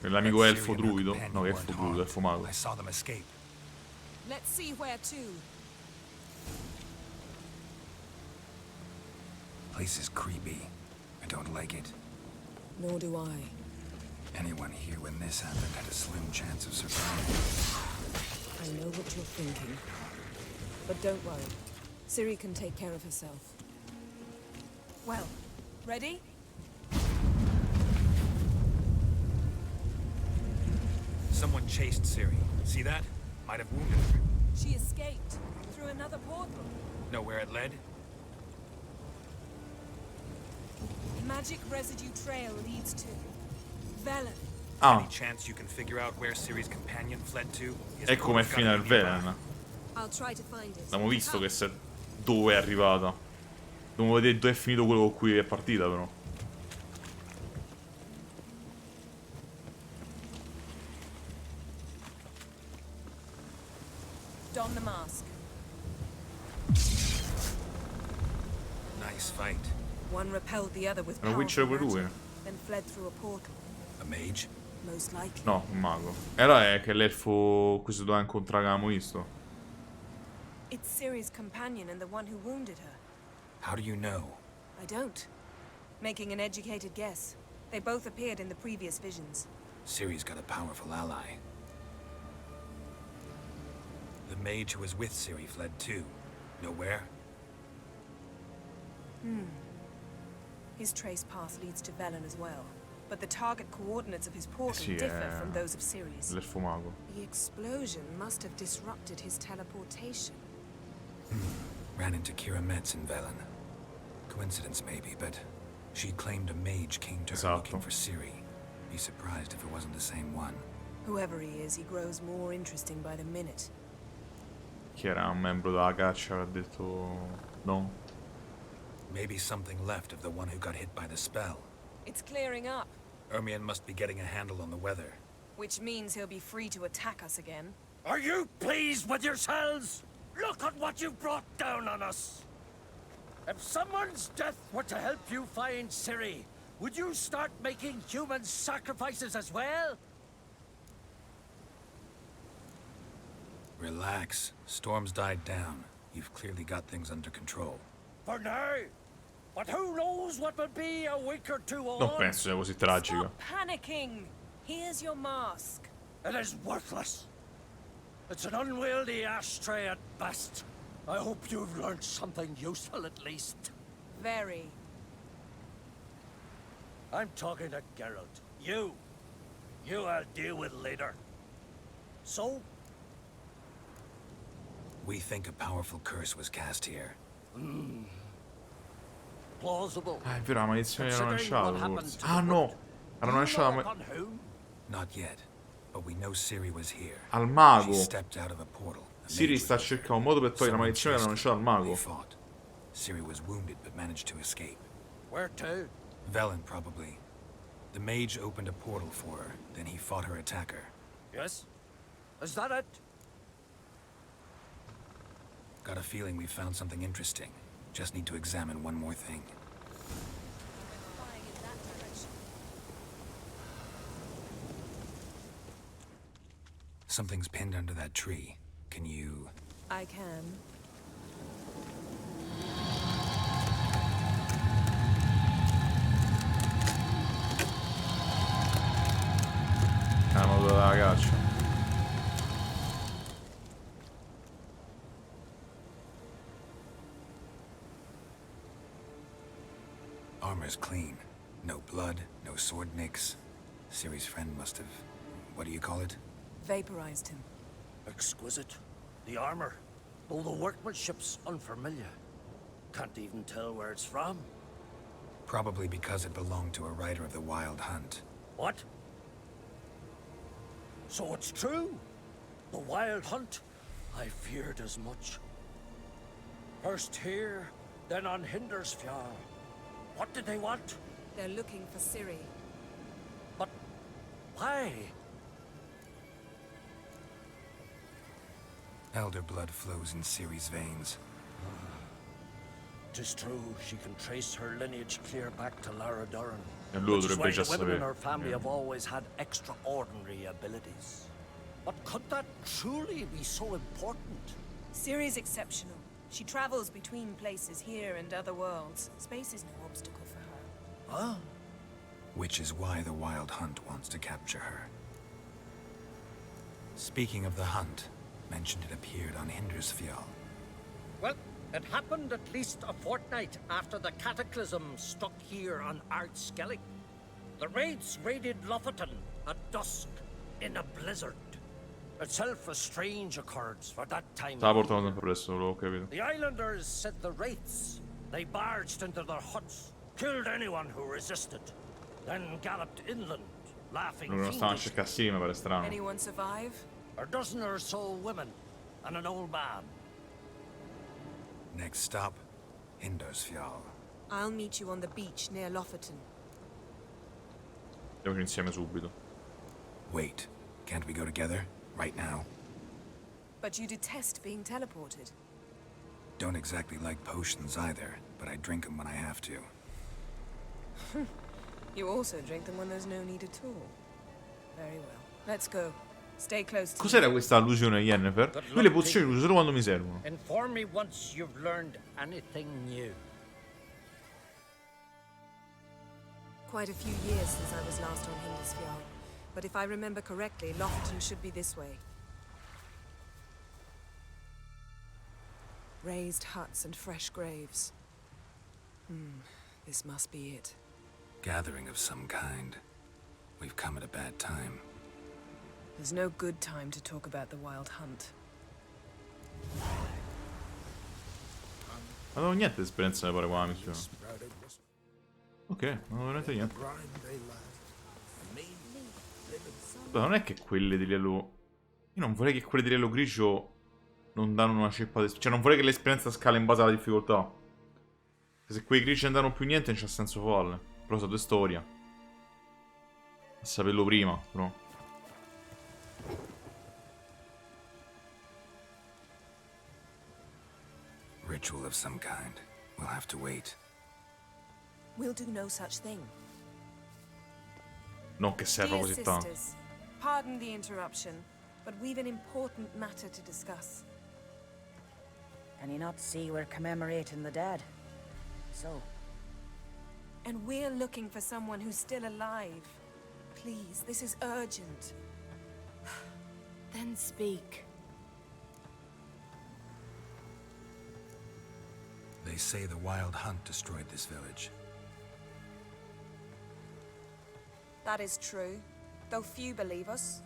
L'amico That elfo Syrian and her druido? companion No, che weren't elfo druido, harmed. elfo mago. I saw them escape. Let's see where to. Place is creepy. I don't like it. Nor do I. Anyone here when this happened had a slim chance of surviving. I know what you're thinking. But don't worry. Ciri can take care of herself. Well, ready? Someone chased Ciri. See that? Might have wounded her. She escaped through another portal. Know where it led? Magic residue trail leads to Velen. Ah, Any chance you can figure out where Ciri's companion fled to? His è come boat's fine gotta al be nearby. Velen. I'll try to find it. Abbiamo visto che se... dove è arrivata. Dobbiamo vedere dove è finito quello con cui è partita, però. Don the mask. Nice fight. One repelled the other with Era un powerful vincere pure lui. magic, then fled through a portal. A mage? Most likely. No, un mago. Era che l'elfo qui si doveva incontrare che avevamo visto. It's Ciri's companion and the one who wounded her. How do you know? I don't. Making an educated guess. They both appeared in the previous visions. Ciri's got a powerful ally. The mage who was with Ciri fled too. Know where? His trace path leads to Velen as well. But the target coordinates of his portal Sì, differ from those of Ciri's. L'elfo mago. The explosion must have disrupted his teleportation. Ran into Kira Metz in Velen. Coincidence maybe, but she claimed a mage came to her looking Esatto. for Ciri. Be surprised if it wasn't the same one. Whoever he is, he grows more interesting by the minute. Chi era un membro della caccia che ha detto no? Maybe something left of the one who got hit by the spell. It's clearing up, Ermion must be getting a handle on the weather. which means he'll be free to attack us again. Are you pleased with yourselves? Look at what you've brought down on us. If someone's death were to help you find Ciri, would you start making human sacrifices as well? Relax. Storm's died down. You've clearly got things under control. For now. But who knows what will be a week or two on? Non penso sia così tragica. Stop panicking. Here's your mask. It is worthless. It's an unwieldy ashtray at best. I hope you've learned something useful at least. Very. I'm talking to Geralt. You I'll deal with later. So, We think a powerful curse was cast here. plausible. Ah, è vero, la maledizione era Considering what lanciata happened forse. to Ah the no! book. Era Do you lanciata know ma... upon whom? Not yet, but we know Ciri was here. al She mago. stepped out of a portal. A Siri mage sta was with her. cercando un modo per togliere la Someone maledizione che era chased lanciata al her. mago. They fought. Ciri was wounded but managed to escape. Where to? Velen, probably. The mage opened a portal for her, then he fought her attacker. Yes? Is that it? Got a feeling we found something interesting. Just need to examine one more thing. Flying in that direction. Something's pinned under that tree. Can you... I can. È la moto della caccia. Armor's clean. No blood, no sword nicks. Ciri's friend must have... What do you call it? Vaporized him. Exquisite. The armor, though the workmanship's unfamiliar. Can't even tell where it's from. Probably because it belonged to a rider of the Wild Hunt. What? So it's true? The Wild Hunt? I feared as much. First here, then on Hindersfjall. What did they want? They're looking for Ciri. But why? Elder blood flows in Ciri's veins. 'Tis true, she can trace her lineage clear back to Lara Duran. E lui Which is dovrebbe why già the women in sapere. her family have always had extraordinary abilities. But could that truly be so important? Ciri's exceptional. She travels between places here and other worlds. Space is no obstacle for her. Huh? Which is why the Wild Hunt wants to capture her. Speaking of the hunt, mentioned it appeared on Hindersfjall. Well, it happened at least a fortnight after the cataclysm struck here on Ardskellig. The raids raided Lofoten at dusk in a blizzard. Itself a strange occurrence for that time. Stava portando sempre presto, l'ho capito. The islanders said the wraiths. They barged into their huts, killed anyone who resisted, then galloped inland, laughing Non stavano a fiendishly. cercare sì, mi pare strano. Anyone survive? A dozen or so women and an old man. Next stop, Hindersfjall. I'll meet you on the beach near Lofoten. Andiamo insieme subito. Wait, can't we go together? Right now? But you detest being teleported. Don't exactly like potions either, but I drink them when I have to. You also drink them when there's no need at all. Very well. Let's go. Stay close to Cos'era questa allusione, Yennefer? Lui le pozioni le uso solo quando mi servono. Inform me once you've learned anything new. Quite a few years since I was last on Hindersfjall. But if I remember correctly, Lofoten should be this way. Raised huts and fresh graves. This must be it. Gathering of some kind. We've come at a bad time. There's no good time to talk about the Wild Hunt. Non avevo niente di esperienza mi pare qua la missione. Ok, non avevo veramente niente. Però non è che quelle di livello... Io non vorrei che quelle di livello grigio non danno una ceppa di... Cioè non vorrei che l'esperienza scala in base alla difficoltà. Se quei grigi non danno più niente non c'ha senso farle. Però sono due storie. A saperlo prima, però. Ritual of some kind. We'll have to wait. We'll do no such thing. Non che serva Dear così tanto. sisters, pardon the interruption, but we've an important matter to discuss. Can you not see we're commemorating the dead? So, And we're looking for someone who's still alive. Please, this is urgent. Then speak. They say the Wild Hunt destroyed this village. That is true, though few believe us.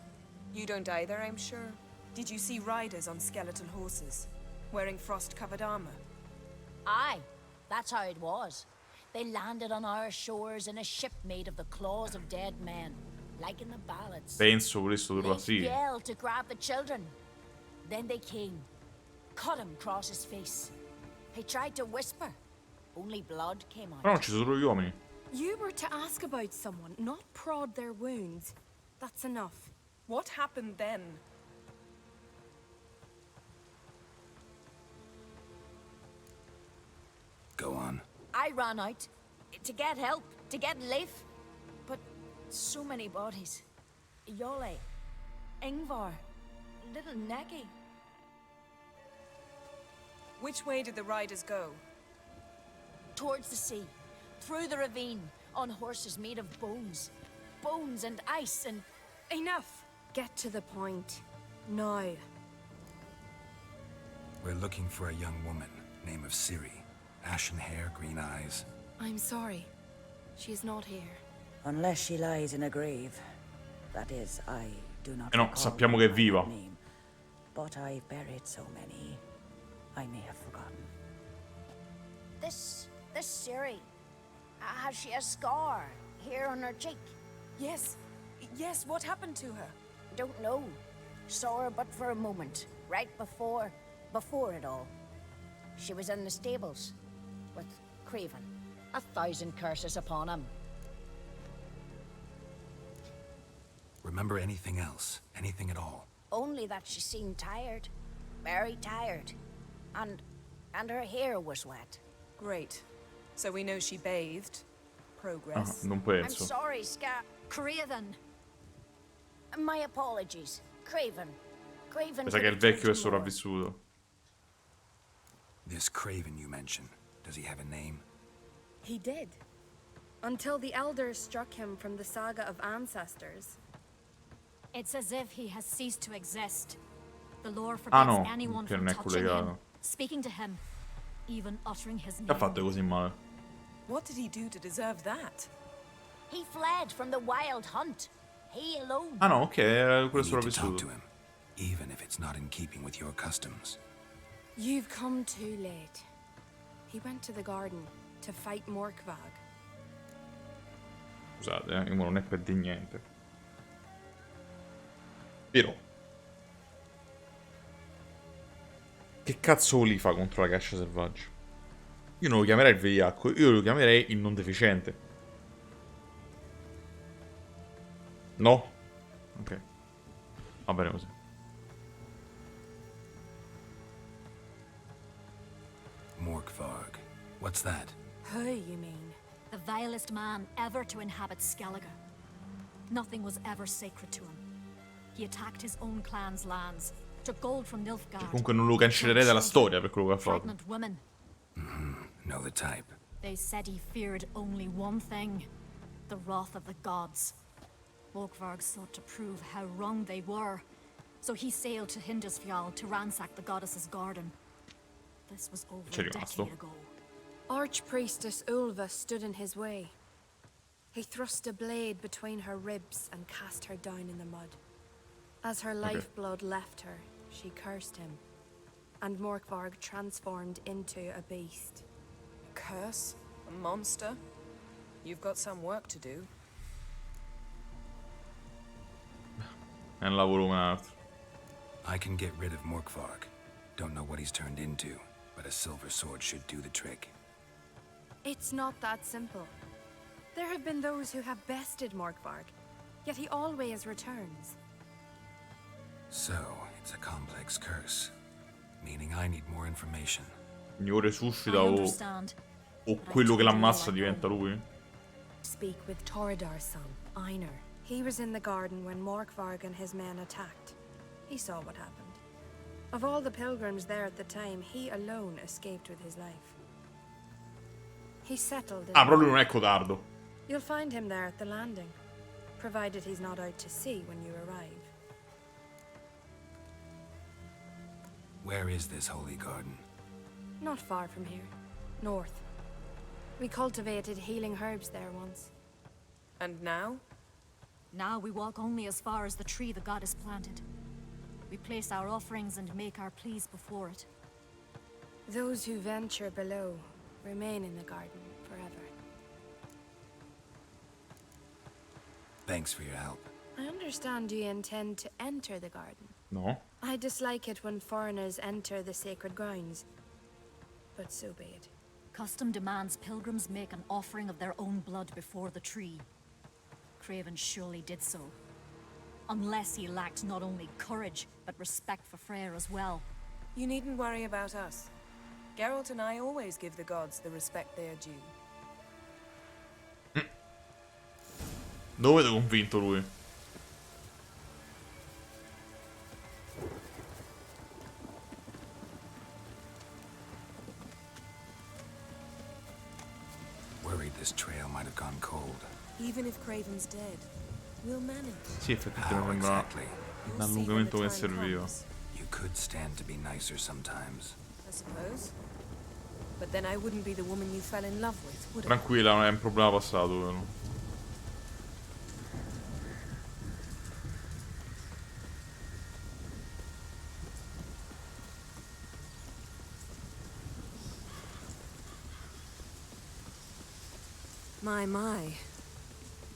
You don't either, I'm sure. Did you see riders on skeletal horses, wearing frost-covered armor? Aye, that's how it was. They landed on our shores in a ship made of the claws of dead men, like in the ballads. Penso volessero dirlo They sì. yelled to grab the children. Then they came, cut him across his face. He tried to whisper, only blood came out. Però non ci sono solo gli uomini. You were to ask about someone, not prod their wounds. That's enough. What happened then? Go on. I ran out to get help, to get Leif. But so many bodies. Yole, Ingvar, little Neki. Which way did the riders go? Towards the sea, through the ravine, on horses made of bones. Bones and ice and... Enough! Get to the point. Now. We're looking for a young woman, name of Ciri. Ashen hair, green eyes. I'm sorry. She is not here. unless she lies in a grave. That is, I do not no, recall sappiamo che è her viva. name, but I've buried so many, I may have forgotten. This Ciri, Has she a scar here on her cheek? Yes. Yes, what happened to her? Don't know. Saw her but for a moment, right before it all. She was in the stables with Craven. 1,000 curses upon him. Remember anything else? Anything at all? Only that she seemed tired. Very tired. And her hair was wet. Great. So we know she bathed. Progress. Non I'm penso. sorry, Craven. My apologies. Craven. Craven. Mi sa che è il vecchio è sopravvissuto. This Craven you mentioned, does he have a name? He did. Until the elders struck him from the saga of ancestors. It's as if he has ceased to exist. The lore Ah forbids no, anyone che from non è touching him, collegato. speaking to him, even uttering his Che ha name. fatto così male? What did he do to deserve that? He fled from the wild hunt. He alone. Ah no, ok, era You quello need to talk to sopravvissuto. him, even if it's not in keeping with your customs. You've come too late. He went to the garden to fight Morkvag. Scusate, non è per di niente. Però. Che cazzo li fa contro la caccia selvaggia? Io non lo chiamerei il vigliacco, io lo chiamerei il non deficiente. No? Ok. Va bene così. Morkvarg. What's that? Who, you mean? The vilest man ever to inhabit Skellige. Nothing was ever sacred to him. He attacked his own clan's lands, took gold from Nilfgaard. Comunque non lo cancellerei dalla storia per quello che ha fatto. Pregnant women. Know the type. They said he feared only one thing, the wrath of the gods. Morkvarg sought to prove how wrong they were, so he sailed to Hindisfjall to ransack the goddess's garden. This was over C'è a rimasto. decade ago. Archpriestess Ulva stood in his way. He thrust a blade between her ribs and cast her down in the mud. As her lifeblood left her, she cursed him, and Morkvarg transformed into a beast. A curse? A monster? You've got some work to do. È un lavoro come un altro. I can get rid of Morkvarg. Don't know what he's turned into, but a silver sword should do the trick. It's not that simple. There have been those who have bested Morkvarg, yet he always returns. So, it's a complex curse, meaning I need more information. Quindi o resuscita I o understand. quello che l'ammazza diventa lui. Speak with Toredar's son, Einar. He was in the garden when Morkvarg and his men attacked. He saw what happened. Of all the pilgrims there at the time, he alone escaped with his life. He settled in... Ah, però lui non è codardo. You'll find him there at the landing, provided he's not out to sea when you arrive. Where is this holy garden? Not far from here. North. We cultivated healing herbs there once. And now? Now we walk only as far as the tree the goddess planted. We place our offerings and make our pleas before it. Those who venture below remain in the garden forever. Thanks for your help. I understand you intend to enter the garden. No. I dislike it when foreigners enter the sacred grounds, but so be it. Custom demands pilgrims make an offering of their own blood before the tree. Craven surely did so. Unless he lacked not only courage, but respect for Freyr as well. You needn't worry about us. Geralt and I always give the gods the respect they are due. Dove ti ho convinto lui? Worried this trail might have gone cold. Even if Craven's dead, we'll manage. Sì, effettivamente How mi sembra exactly? un allungamento che serviva. You could stand to be nicer sometimes. I suppose. But then I wouldn't be the woman you fell in love with, would I? Tranquilla, non è un problema passato. Però. My.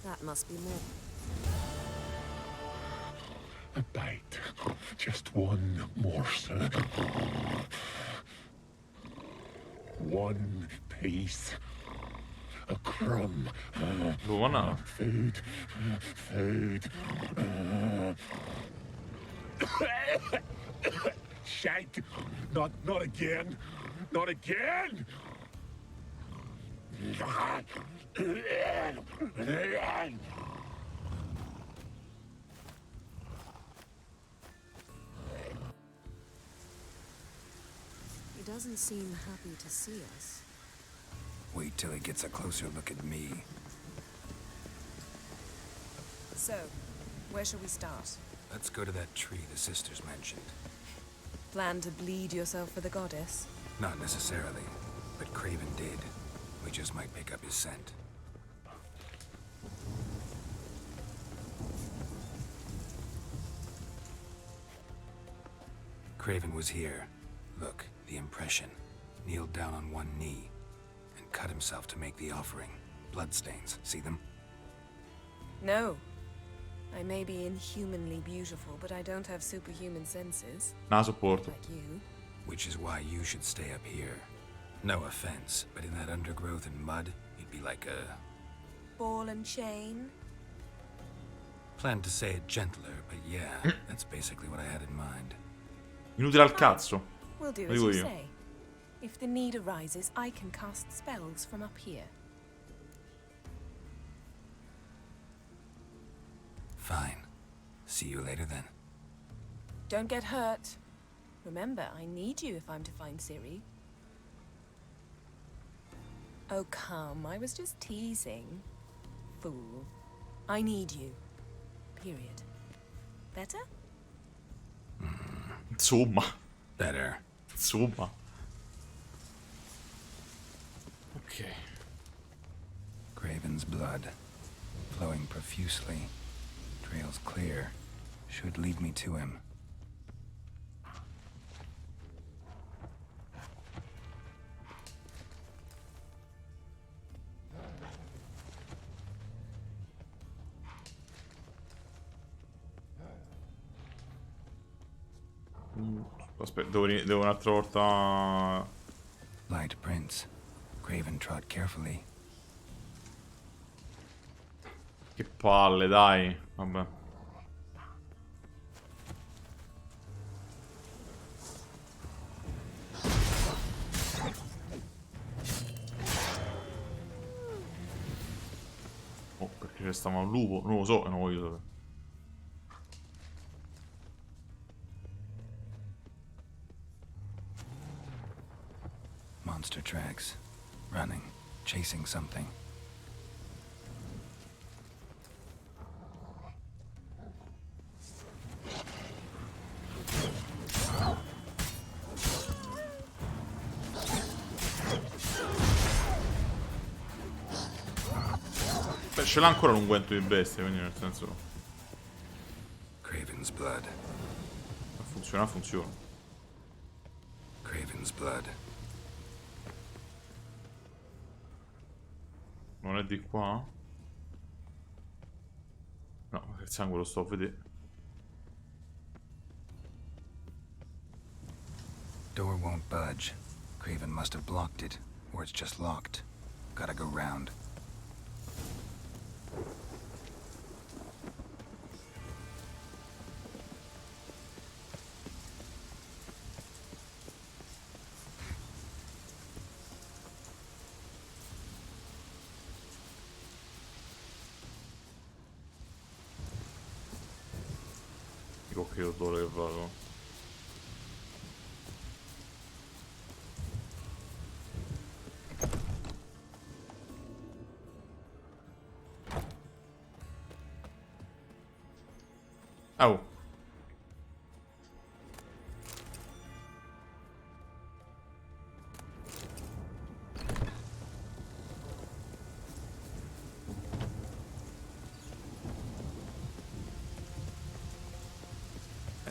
That must be more. A bite. Just one morsel. One piece. A crumb. Food. Food. Shank. Not again. Not again. He doesn't seem happy to see us. Wait till he gets a closer look at me. So, where shall we start? Let's go to that tree the sisters mentioned. Plan to bleed yourself for the goddess? Not necessarily, but Craven did. We just might pick up his scent. Craven was here. Look, the impression. Kneeled down on one knee and cut himself to make the offering. Bloodstains, see them? No. I may be inhumanly beautiful, but I don't have superhuman senses. Non sopporto. Like you. Which is why you should stay up here. No offense, but in that undergrowth and mud, you'd be like a... Ball and chain? Planned to say it gentler, but yeah, that's basically what I had in mind. Inutile al cazzo. We'll do Lo as dico you io. say. If the need arises, I can cast spells from up here. Fine. See you later then. Don't get hurt. Remember, I need you if I'm to find Ciri. Oh, come. I was just teasing. Fool. I need you. Period. Better? Insomma. Better. Insomma. Ok. Craven's blood. Flowing profusely. Trails clear. Should lead me to him. Aspetta, devo un'altra volta. Light prints. Craven trod carefully. Che palle, dai. Vabbè. Oh, perché c'è stava un lupo? Non lo so, non voglio sapere. Monster tracks. Running. Chasing something. Beh, ce l'ha ancora l'unguento di bestia, quindi nel senso... Craven's blood. Funziona, funziona. Craven's blood. Non è di qua? No, il sangue lo sto a vedere. Door won't budge. Craven must have blocked it, or it's just locked. Gotta go round. Dico che odore che vado. Oh.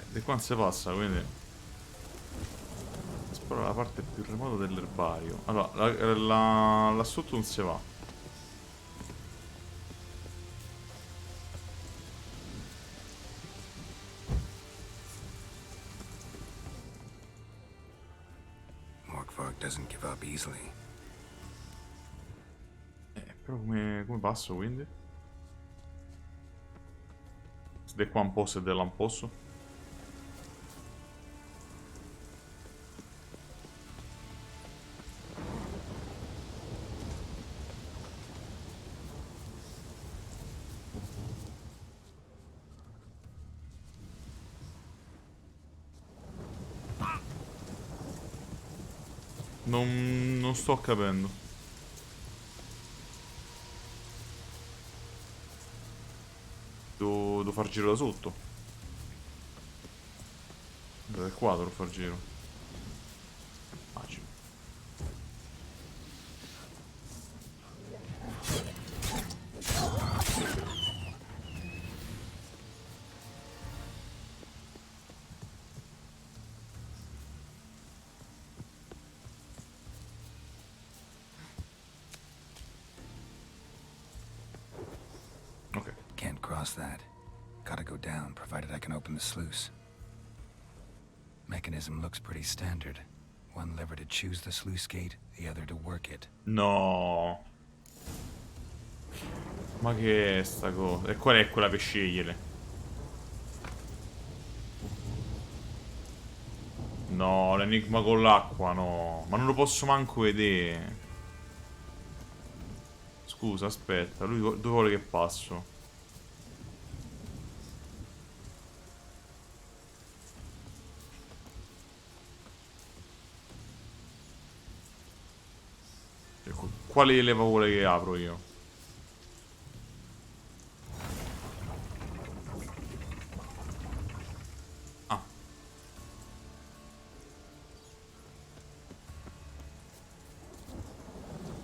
Di qua non si passa, quindi spero la parte più remota dell'erbario. Allora, là sotto non si va. doesn't give up easily. Però come passo quindi? Se di qua un posso e di là un posso. Non sto capendo. Devo far giro da sotto. Da qua devo far giro. Immagino. Okay. Can't cross that. Gotta go down, provided I can open the sluice. Mechanism looks pretty standard. One lever to choose the sluice gate, the other to work it. No. Ma che è sta cosa? E qual è quella per scegliere? No, l'enigma con l'acqua, no. Ma non lo posso manco vedere. Scusa, aspetta. Lui dove vuole che passo? Quale leva vuole che apro io? Ah.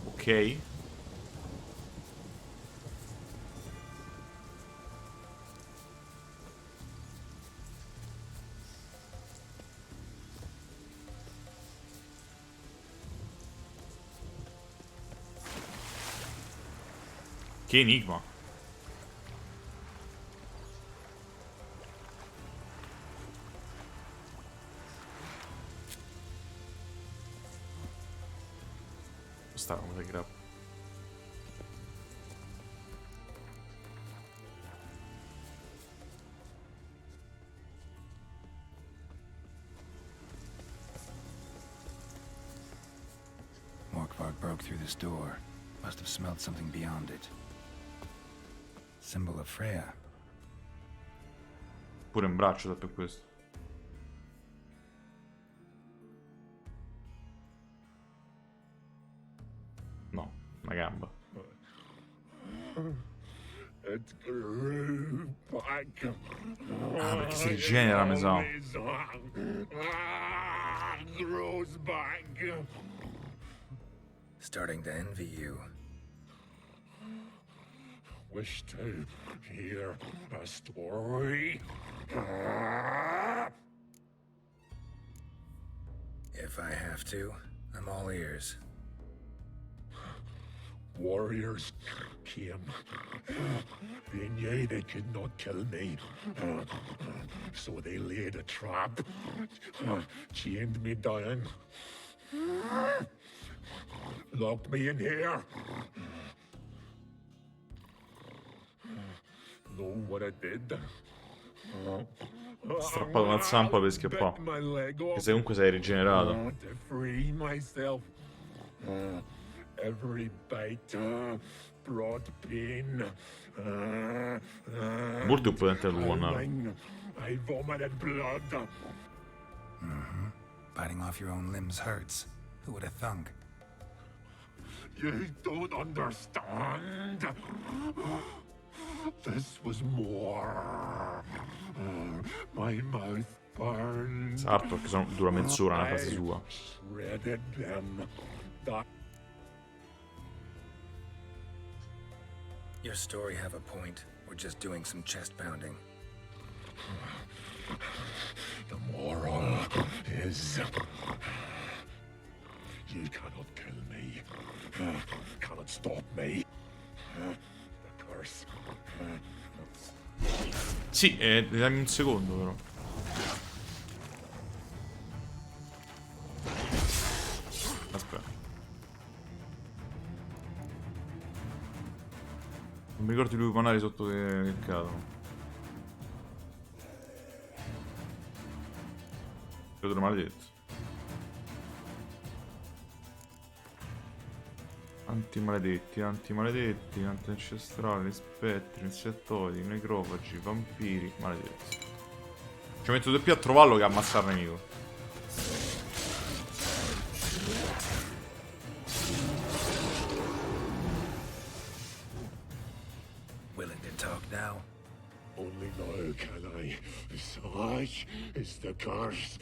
Ok. Che enigma. Questa roba di grab. Morkvarg broke through this door. Must have smelled something beyond it. Symbol of Freya. Pure un braccio da per questo. No, una gamba. It grew back. Ah, perché si rigenera, mi sa. Grows back. Starting to envy you. Wish to hear a story? If I have to, I'm all ears. Warriors came. They knew they could not kill me. So they laid a trap. Chained me down. Locked me in here. Know what I did? Strappato una zampa per scappare. Che se comunque sei rigenerato. To free myself. Every bite brought pain. Molto più potente dell'uomo. I vomited blood. Biting off your own limbs hurts. Who would have thunk? You don't understand. This was more. My mouth burned. Sarto che dura mezz'ora una frase sua. Shredded them. Your story have a point. We're just doing some chest pounding. The moral is you cannot kill me. Cannot stop me. The curse. Sì, dammi un secondo però. aspetta. Non mi ricordo i lupi panari sotto che cadono. Credo maledetto. Antimaledetti, antimaledetti, anti-ancestrali, spettri, insettoidi, necrofagi, vampiri, maledetti. Ci metto 2 più a trovarlo che a ammazzare il nemico. Willing to talk now? Only now can I. Such is the curse.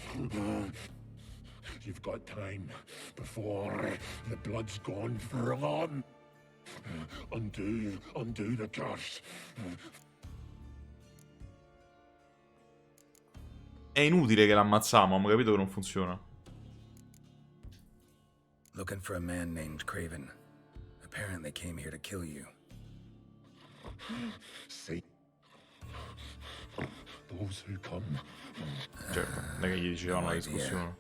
You've got time before the blood's gone for on. Undo the curse. È inutile che l'ammazziamo, abbiamo capito che non funziona. Looking for a man named Craven. Apparently came here to kill you. See, those who come. Certo, non è che gli dicevano la discussione.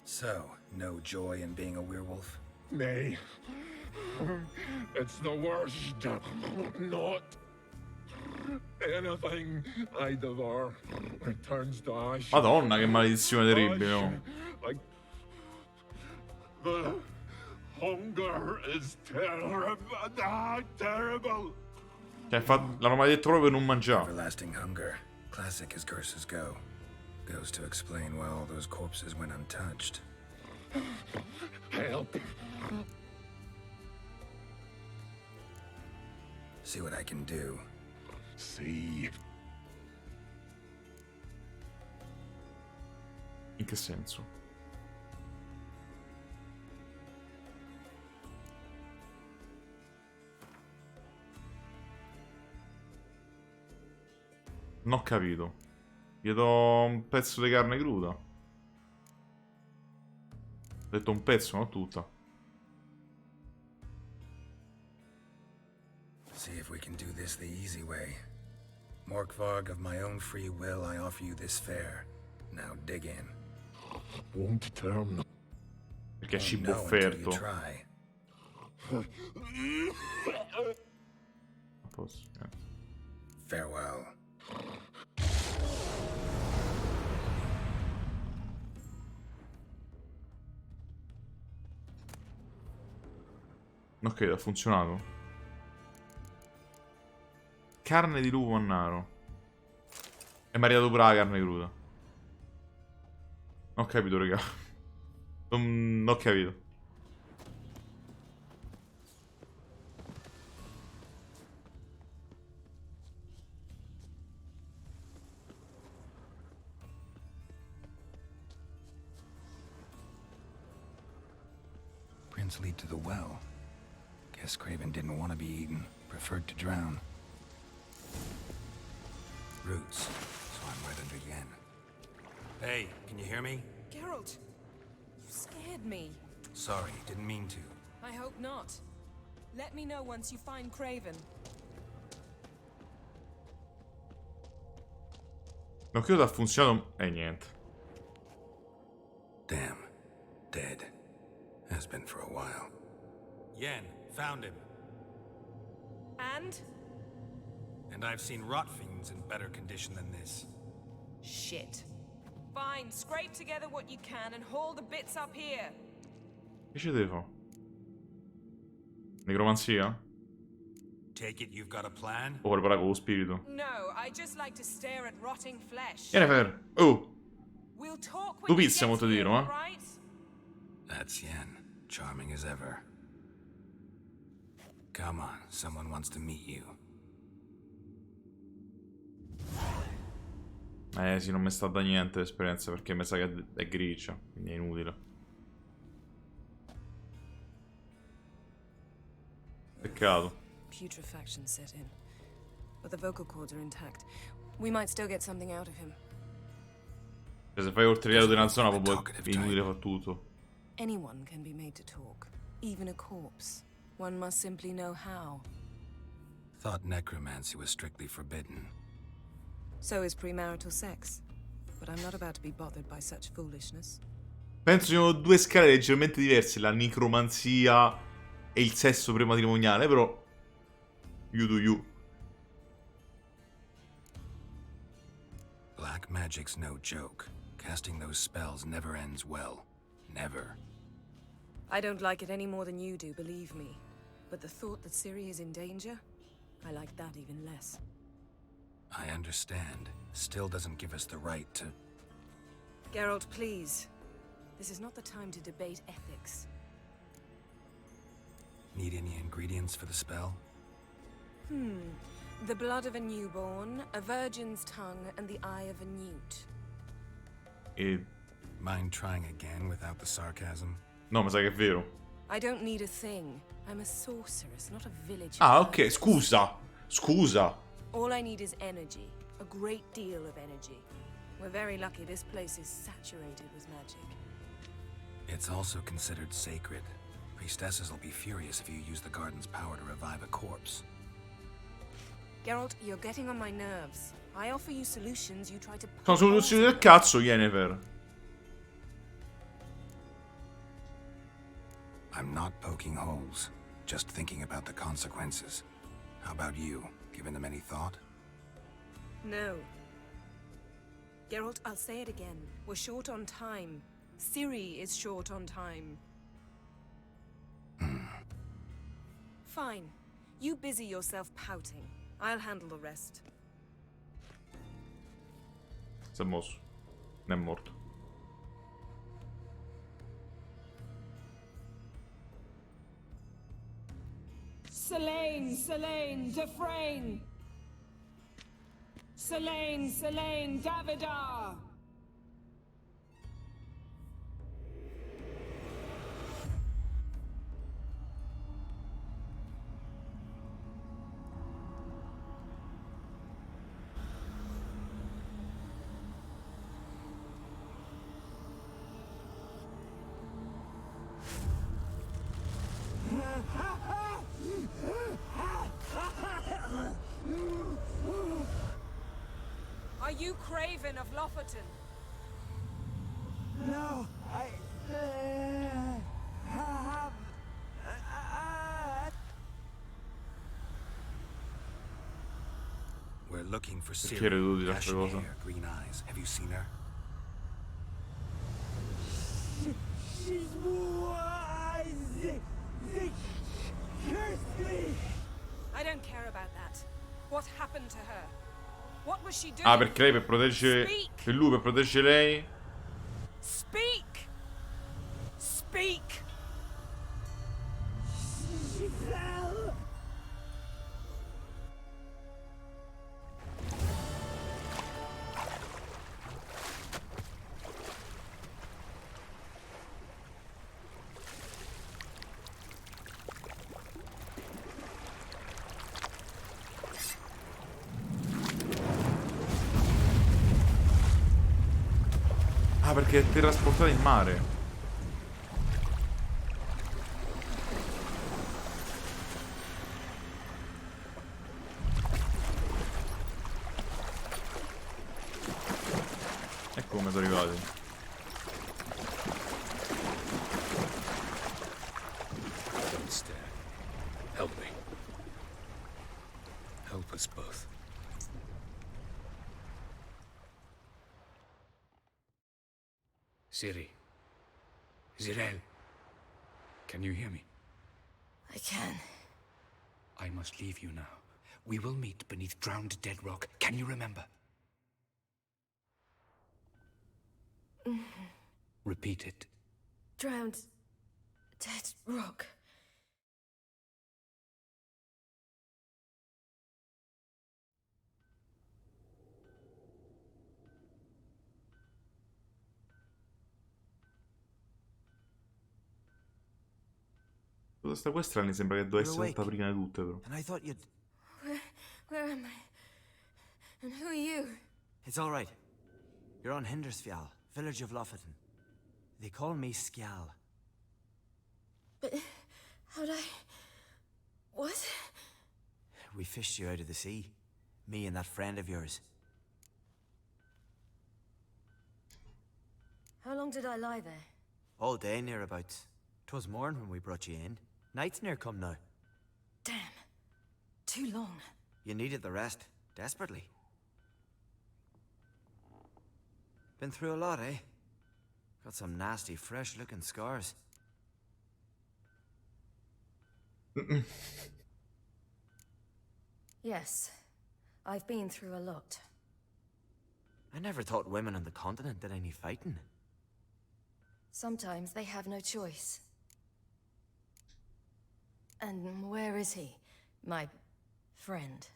So, no joy in being a werewolf? Nay, it's the worst. Not anything I devour returns to ash. Madonna, che maledizione terribile, no? Like the hunger is terrible. Cioè, l'hanno maledetto proprio per non mangiare. Everlasting hunger, classic as curses go. Goes to explain why all those corpses went untouched. Help. See what I can do. See. In che senso? Non ho capito. Gli do un pezzo di carne cruda. Ho detto un pezzo, non tutta. See if we can do this the easy way. Morkvarg, of my own free will, I offer you this fare. Now dig in. Won't turn. Perché è cibo No, until you offerto. try. Non posso. Farewell. Ok, ha funzionato. Carne di lupo mannaro. E mi è arrivato pure la carne cruda. Non ho capito, raga. Non ho capito. Prince lead to the well. Guess Craven didn't want to be eaten. Preferred to drown. Roots. So I'm right under Yen. Hey, can you hear me? Geralt, you scared me. Sorry, didn't mean to. I hope not. Let me know once you find Craven. Non credo ha funzionato. E niente. Damn. Dead. Has been for a while. Yen, found him. And? And I've seen rot fiends in better condition than this. Shit. Fine, scrape together what you can and haul the bits up here. Che ci devo? Necromanzia? Take it you've got a plan? O preparare con lo spirito? No, I just like to stare at rotting flesh. Yennefer! Oh! We'll talk Tu when you pizza, get molto here, dire, eh? right? That's Yen. Charming as ever. Come on, someone wants to meet you. Sì, non mi sta da niente l'esperienza perché mi sa che è grigia, quindi è inutile. Peccato. Putrefaction set in, but the vocal cords are intact. We might still get something out of him. Cioè, se fai oltre di una zona proprio è inutile fa tutto. Anyone can be made to talk, even a corpse. One must simply know how. Thought necromancy was strictly forbidden. So is premarital sex. But I'm not about to be bothered by such foolishness. Penso siano due scale leggermente diverse, la necromanzia e il sesso prematrimoniale, però you do you. Black magic's no joke. Casting those spells never ends well. Never. I don't like it any more than you do, believe me. But the thought that Ciri is in danger, I like that even less. I understand. Still doesn't give us the right to... Geralt, please. This is not the time to debate ethics. Need any ingredients for the spell? The blood of a newborn, a virgin's tongue, and the eye of a newt. Mind trying again without the sarcasm? No, mi sa che è vero. I don't need a thing. I'm a sorceress, not a village. Ah, ok, scusa. Scusa. All I need is energy. A great deal of energy. We're very lucky this place is saturated with magic. It's also considered sacred. Priestesses will be furious if you use the garden's power to revive a corpse. Geralt, you're getting on my nerves. I offer you solutions, you try to... Sono soluzioni del cazzo, Yennefer. I'm not poking holes. Just thinking about the consequences. How about you? Given them any thought? No. Geralt, I'll say it again. We're short on time. Ciri is short on time. Fine. You busy yourself pouting. I'll handle the rest. Si è mosso. Non è morto. Selene, Selene, Dufresne! Selene, Selene, Davidar! Are you Craven of Lofoten? No, I have... We're looking for Perché Ciri. ero di Ashen questa cosa? hair, green eyes. Have you seen her? She's wise. They cursed me. I don't care about that. What happened to her? What was she doing? Ah, perché lei per proteggere... Speak! Per lui, per proteggere lei... Speak! Speak! She fell. Ah, perché è trasportata in mare. Ecco come sono arrivati. Don't stare. Help me. Help us both. Ciri. Zirel. Can you hear me? I can. I must leave you now. We will meet beneath drowned dead rock. Can you remember? Repeat it. Drowned. Dead rock. Questa questa mi sembra che dovesse essere stata prima di tutte, però. And I thought you'd... Where am I? And who are you? It's all right. You're on Hindersfjall, village of Lofoten. They call me Skjal. But how'd I... What? We fished you out of the sea. Me and that friend of yours. How long did I lie there? All day nearabouts. 'Twas morn when we brought you in. Night's near come now. Damn. Too long. You needed the rest, desperately. Been through a lot, eh? Got some nasty, fresh-looking scars. Yes. I've been through a lot. I never thought women on the continent did any fighting. Sometimes they have no choice. And where is he? My friend.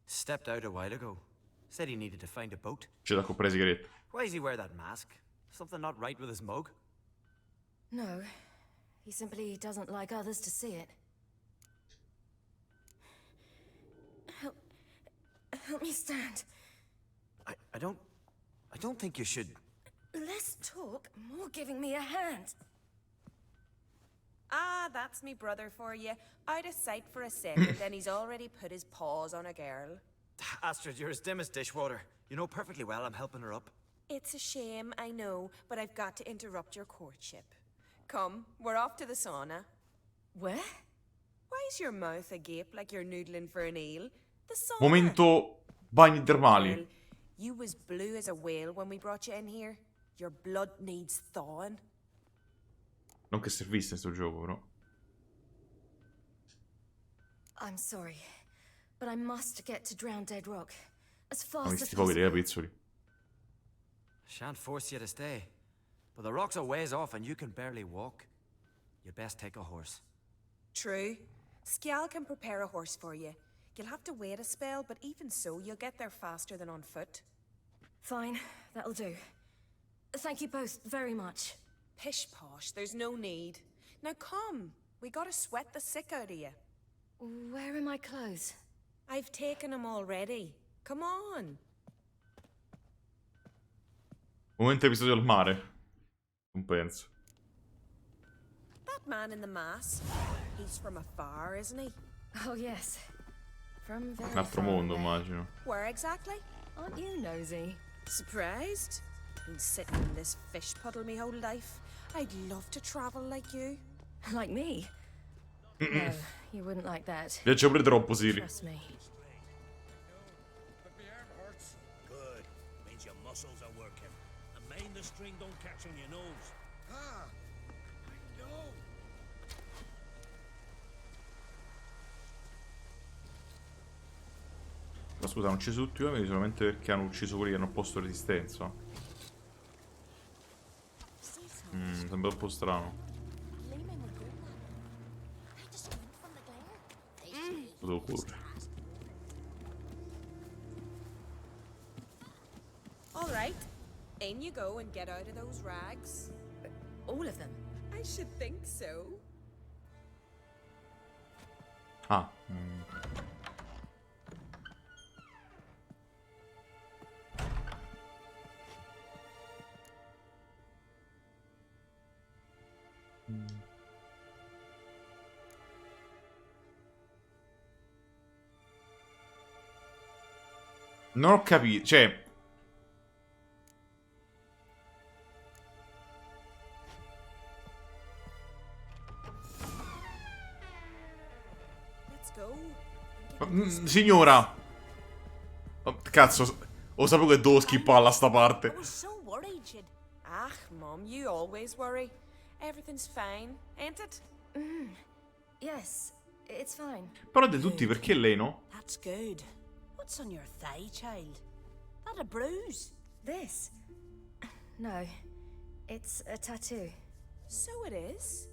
Stepped out a while ago. Said he needed to find a boat. C'è da comprare sigarette. Why does he wear that mask? Something not right with his mug? No. He simply doesn't like others to see it. Help me stand. I don't think you should. Less talk, more giving me a hand. Ah, that's me brother for you. Out of sight for a second, and he's already put his paws on a girl. Astrid, you're as dim as dishwater. You know perfectly well I'm helping her up. It's a shame, I know, but I've got to interrupt your courtship. Come, we're off to the sauna. Where? Why's your mouth agape like you're noodling for an eel? The sauna. Momento bagni termali. Girl, you was blue as a whale when we brought you in here. Your blood needs thawing. Non che servisse sto gioco, però. I'm sorry, but I must get to Drowned Dead Rock as Ma fast as questi pochi dei possible. capezzoli. Shan't force you to stay. But the rock's a ways off and you can barely walk. You'd best take a horse. True. Skjal can prepare a horse for you. You'll have to wait a spell, but even so, you'll get there faster than on foot. Fine, that'll do. Thank you both very much. Pish posh, there's no need. Now come, we gotta sweat the sick out of you. Where are my clothes? I've taken them already. Come on. Momento episodio al mare. Non penso. That man in the mask, he's from afar, isn't he? Oh yes. From very Un altro far mondo, away. immagino. Where exactly? Aren't you nosy? Surprised? Been sitting in this fish puddle me whole life. I'd love to travel like you. Like me? No, you wouldn't like that. Viaggia pure troppo, Siri. Trust me. But the arm hurts. Good. Means your muscles are working. And mind the string don't catch on your nose. Ah, I know. Ma scusa, hanno ucciso tutti gli uomini solamente perché hanno ucciso quelli che hanno opposto resistenza? Sembra un po' strano. Devo correre. All right. In you go and get out of those rags. All of them? I should think so. Ah. Non ho capito, cioè... Let's go. Signora! Oh, cazzo, ho saputo che devo skipparla sta parte. I was so worried you'd... Ah, Mom, you always worry. Everything's fine, ain't it? Yes, it's fine. Però di tutti, perché lei no? That's good. What's on your thigh, child? That a bruise? This? No, it's a tattoo. So it is.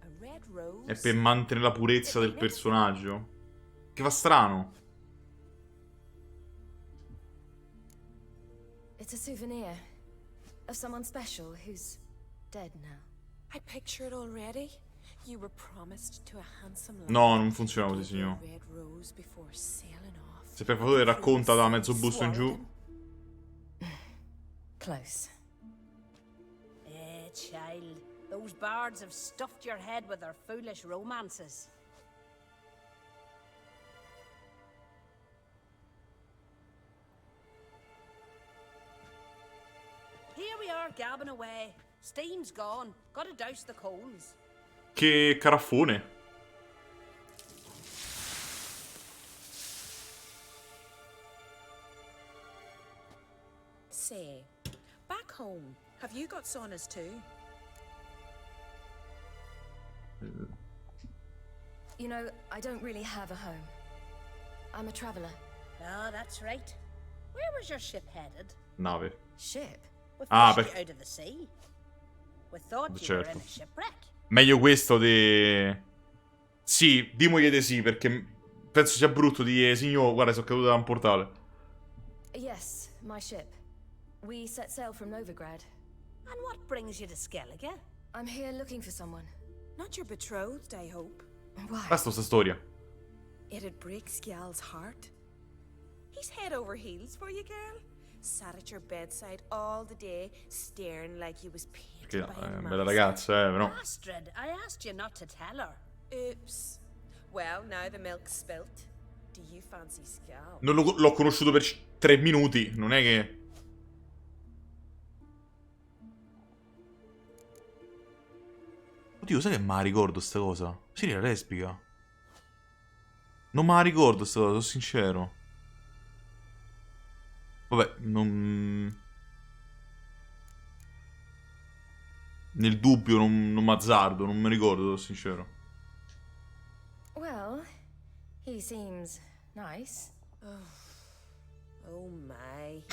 A red rose. È per mantenere la purezza del personaggio. Che fa strano. It's a souvenir of someone special who's dead now. I picture it already. You were promised to a handsome lad. No, non funziona così, signor. Red rose before sailing off. Se per favore racconta da mezzo busto in giù. Close. Child. Those bards have stuffed your head with their foolish romances. Here we are, gabbing away. Steam's gone. Gotta douse the coals. Che caraffone. Say, back home, have you got saunas too? You know, I don't really have a home. I'm a traveler. Ah, that's right. Where was your ship headed? Nave. Ship? We Ah, fished beh. you out of the sea. We thought you were Certo. in a shipwreck. Meglio questo di... Sì, dimogli di sì, perché penso sia brutto di signor, guarda, sono caduto da un portale. Yes, my ship. We set sail from Novigrad. And what brings you to Skellige? I'm here looking for someone. Not your betrothed, I hope. Why? Basta sta storia. It'd break Skjal's heart. He's head over heels for you, girl. Sat at your bedside all the day, staring like you was Perché painted by è a una bella master. ragazza, però. Astrid, I asked you not to tell her. Oops. Well, now the milk's spilt. Do you fancy Skjal? Non l'ho conosciuto per 3 minuti, non è che... Oddio, sai che me la ricordo sta cosa? Sì, era lesbica. Non me la ricordo sta cosa, sono sincero. Vabbè, non... Nel dubbio non m'azzardo, non mi ricordo, sono sincero. Well, he seems nice. Oh my.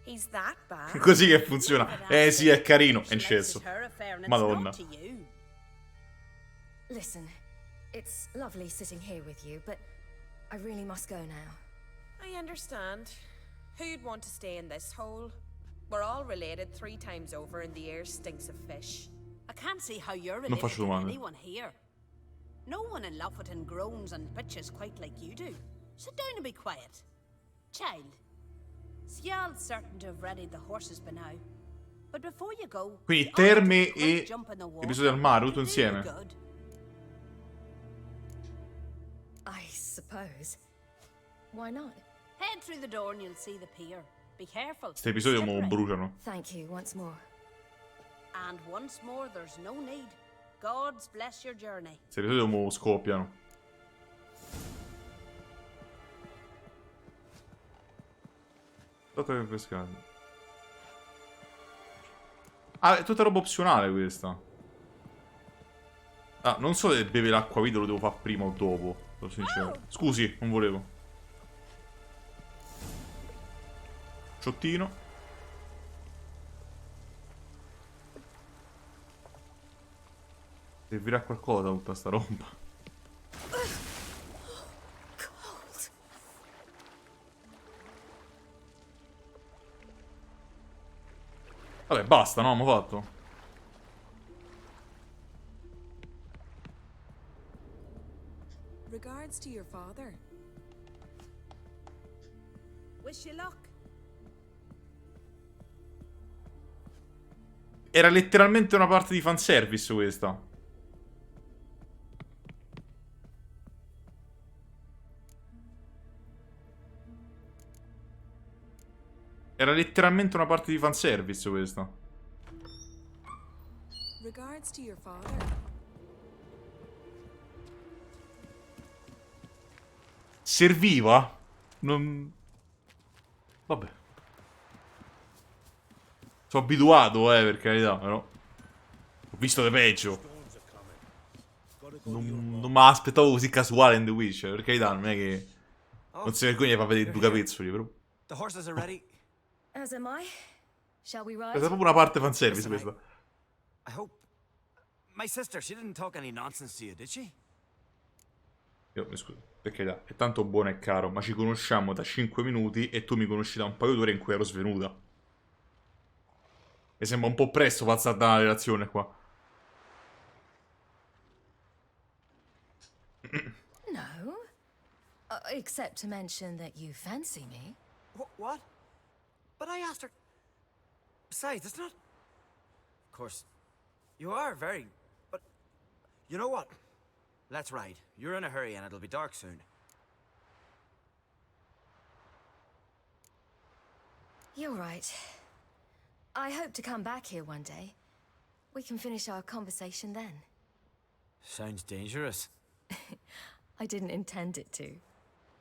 He's that bad. È così che funziona. Sì, è carino, è incesso. Madonna. Listen, it's lovely sitting here with you, but I really must go now. I understand. Who'd want to stay in this hole? We're all related 3 times over and the air stinks of fish. I can't see how you're Non related faccio to domande. anyone here. No one in Lofoten groans and bitches quite like you do. Sit down and be quiet. Child, Skjald's certain to have readied the horses by now. But before you go, Quindi you ought to terme take a quick e jump in the water. episodio al mare, tutto It'll do you insieme. good. I suppose. Why not? Head through the door and you'll see the pier. Be careful. Questi episodi mo Slippery. bruciano. Thank you once more. And once more, there's no need. Gods bless your journey. Questi episodi mo scoppiano. Tutta pescata. Ah, è tutta roba opzionale questa. Ah, non so se beve l'acqua vita lo devo fare prima o dopo. Sono sincero. Scusi, non volevo. Ciottino. Servirà qualcosa tutta sta roba. Vabbè, basta, no? Abbiamo fatto. Regards to your father. Wish you luck. Era letteralmente una parte di fanservice questa. Era letteralmente una parte di fanservice questa. Regards to your father. Serviva? Non... Vabbè. Sono abituato, per carità, però. Ho visto di peggio. Non me l'aspettavo così casuale in The Witcher, per carità, non è che... Non si vergogna di far vedere due capezzoli, però. The horses are ready. As am I. Shall we ride? Questa è proprio una parte fanservice, Listen, questa. I hope... My sister, she didn't talk any nonsense to you, did she? Io, mi scuso, per carità, è tanto buono e caro, ma ci conosciamo da 5 minuti e tu mi conosci da un paio d'ore in cui ero svenuta. Mi sembra un po' presto passare da una relazione qua. No. Except to mention that you fancy me. What? But I asked her... Besides, it's not... Of course, you are very... But... You know what? Let's ride. You're in a hurry and it'll be dark soon. You're right. I hope to come back here one day. We can finish our conversation then. Sounds dangerous. I didn't intend it to.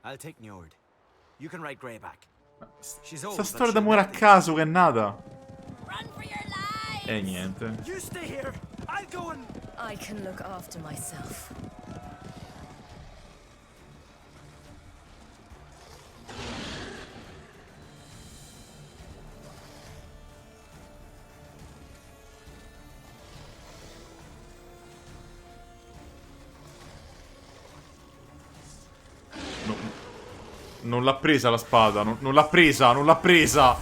I'll take Njord. You can ride Greyback. She's old, Sta but storia she'll d'amore a make the- caso che è nata. Run for your lives! E niente. You stay here. I'll go and... I can look after myself. Non l'ha presa la spada. Non l'ha presa. Non l'ha presa.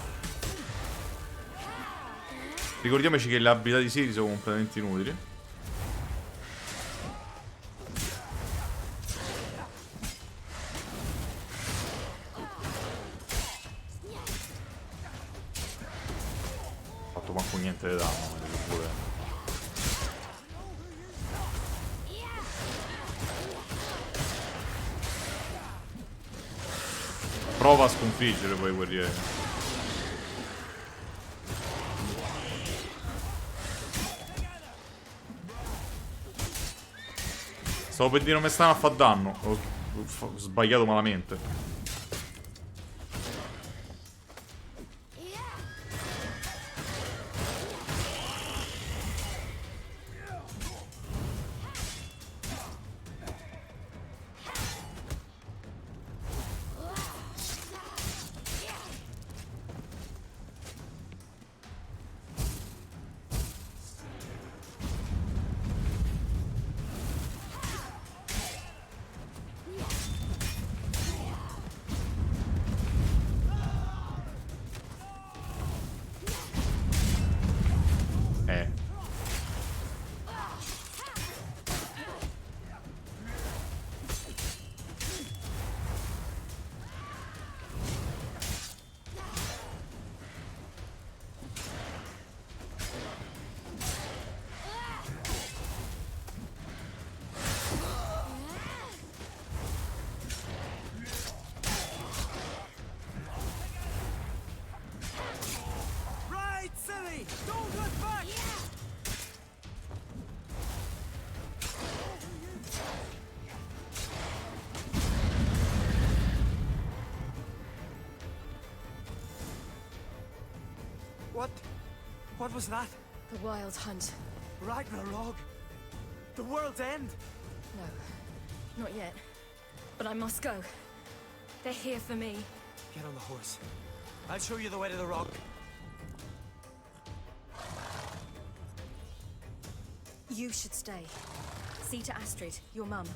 Ricordiamoci che le abilità di Siri sono completamente inutili. Ho fatto manco niente di danno. Che vuole. Prova a sconfiggere poi i guerrieri. Stavo per dire non mi stanno a far danno. Ho sbagliato malamente. What was that? The Wild Hunt. Ragnarok? The world's end? No, not yet. But I must go. They're here for me. Get on the horse. I'll show you the way to the rock. You should stay. See to Astrid, your mum.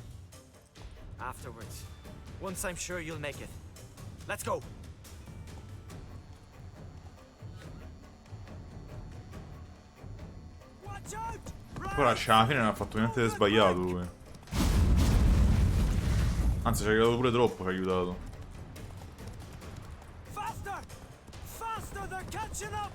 Afterwards. Once I'm sure you'll make it. Let's go. Ora alla fine non ha fatto niente di sbagliato lui. Anzi ci ha aiutato pure troppo, ci ha aiutato. Faster! Faster, they're catching up!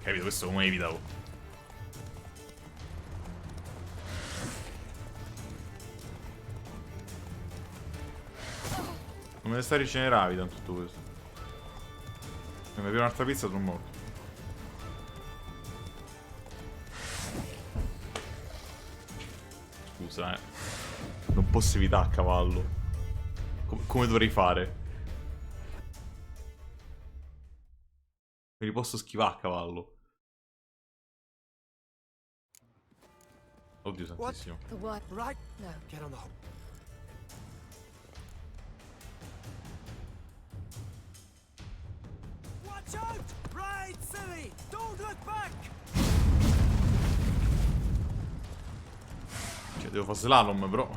Capito, questo come evitavo. Come sta rigenerare vita in tutto questo? Se mi piace un'altra pizza sono morto. Scusa, non posso evitare a cavallo. Come dovrei fare? Me li posso schivare a cavallo. Oddio santissimo. The what? Right? No. Get on the horse. Watch out! Ride, silly! Don't look back! Cioè, devo fare slalom, però.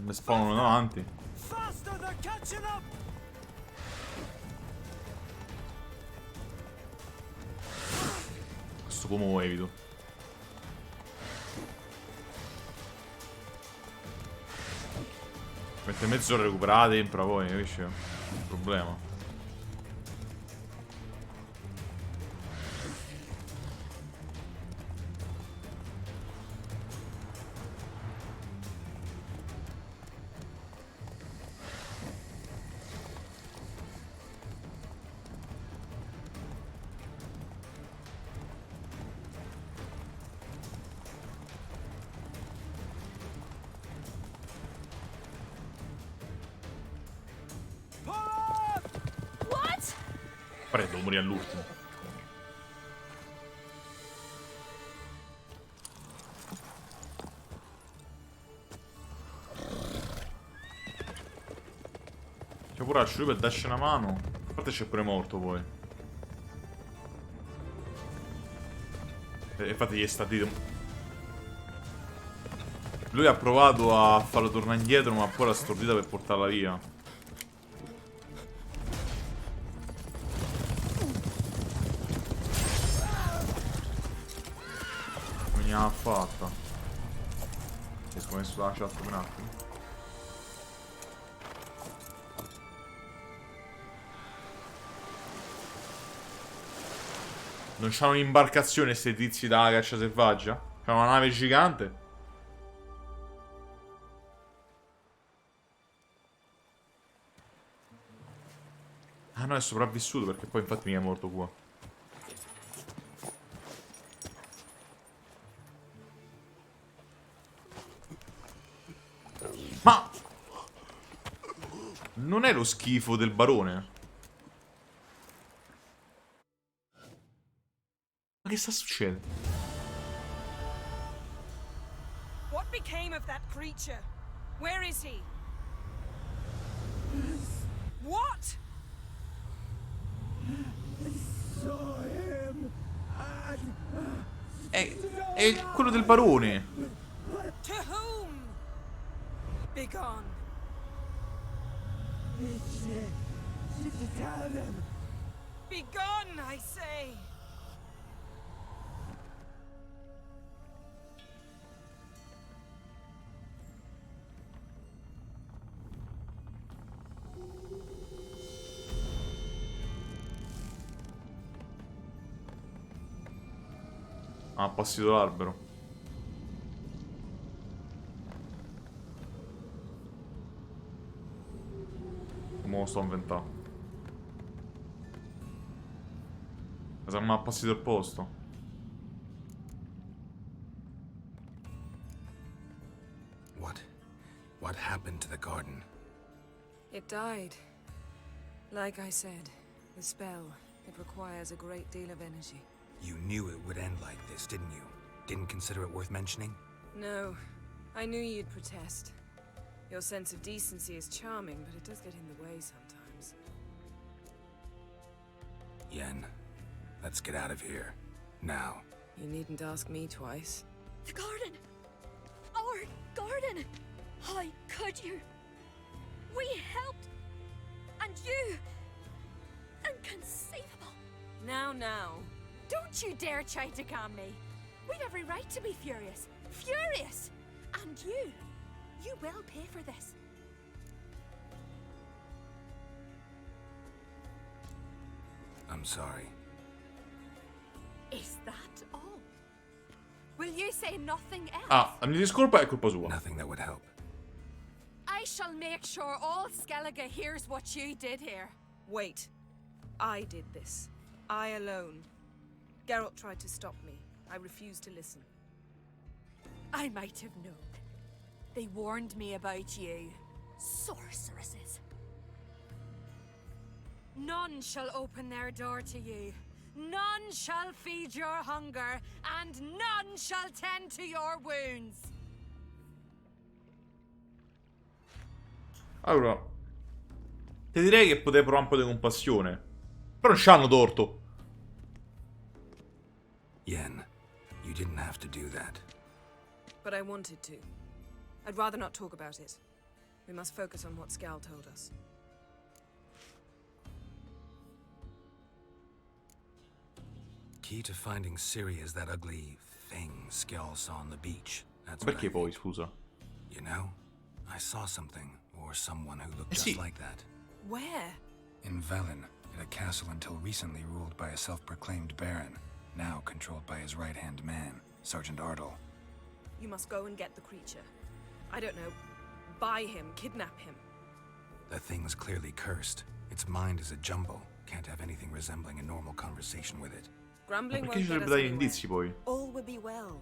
Mi spawnano davanti. Faster, they're catching up! Questo come lo evito? Mette mezz'ora a recuperare la tempra poi, capisci? È un problema. Pare che devo morire all'ultimo. C'è pure lui per darci una mano. A parte c'è pure morto poi. E infatti gli è stati... Lui ha provato a farlo tornare indietro, ma poi l'ha stordita per portarla via. Non gliel'ha fatta. Mi sono messo la chat per un attimo. Non c'hanno un'imbarcazione sti tizi da caccia selvaggia? C'hanno una nave gigante? Ah no, è sopravvissuto perché poi infatti mi è morto qua. Ma... non è lo schifo del barone? Ma che sta succedendo? What became of that creature? Where is he? What? È quello del barone. To whom? Begone. Begone, I say. Ah, appassito l'albero. Come lo sto inventando? Cosa mi ha appassito il posto? What happened to the garden? It died. Like I said, the spell, it requires a great deal of energy. You knew it would end like this, didn't you? Didn't consider it worth mentioning? No, I knew you'd protest. Your sense of decency is charming, but it does get in the way sometimes. Yen, let's get out of here. Now. You needn't ask me twice. The garden! Our garden! How could you? We helped! And you! Inconceivable! Now. Don't you dare try to calm me. We've every right to be furious. Furious! And you will pay for this. I'm sorry. Is that all? Will you say nothing else? Ah, mi discolpa, è colpa sua. Nothing that would help. I shall make sure all Skellige hears what you did here. Wait. I did this. I alone. Geralt tried to stop me. I refused to listen. I might have known. They warned me about you. Sorceresses. None shall open their door to you. None shall feed your hunger, and none shall tend to your wounds. Allora, ti direi che potrei provare un po' di compassione. Però non c'hanno torto. Yen, you didn't have to do that. But I wanted to. I'd rather not talk about it. We must focus on what Scal told us. Key to finding Ciri is that ugly thing Skell saw on the beach. That's what Perché poi, scusa? You know, I saw something, or someone who looked just like that. Where? In Velen, in a castle until recently ruled by a self-proclaimed baron, now controlled by his right-hand man, Sergeant Ardle. You must go and get the creature. I don't know. Buy him, kidnap him. The thing's clearly cursed. Its mind is a jumble. Can't have anything resembling a normal conversation with it. Grumbling Perché won't ci get dovrebbe us dare anywhere. indizi poi? All will be well.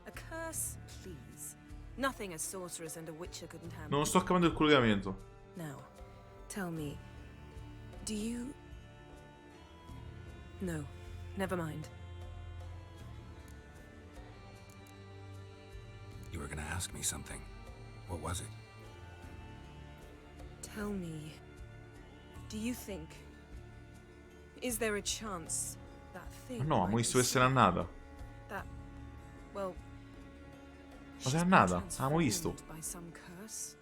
A curse, please. Nothing a sorceress and a witcher couldn't handle. Non sto capendo il collegamento. Now, tell me, do you... No, never mind. You were gonna ask me something. What was it? Tell me, do you think... Is there a chance that thing... No, abbiamo visto che se n'è andata. That... Well... Ma se n'è andata? Avevamo visto. by some curse?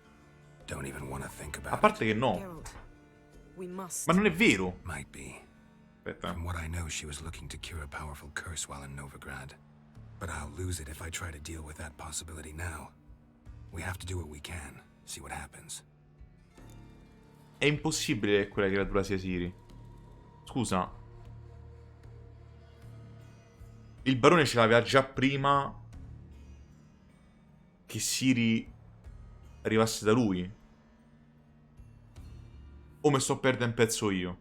Don't even want to think about A parte che it. no. Geralt, we must... Ma non è vero. Might be. Aspetta. From what I know, she was looking to cure a powerful curse while in Novigrad. But I'll lose it if I try to deal with that possibility now. We have to do what we can. See what happens. È impossibile che quella creatura sia Ciri. Scusa. Il barone ce l'aveva già prima che Ciri arrivasse da lui. O me sto perdendo un pezzo io?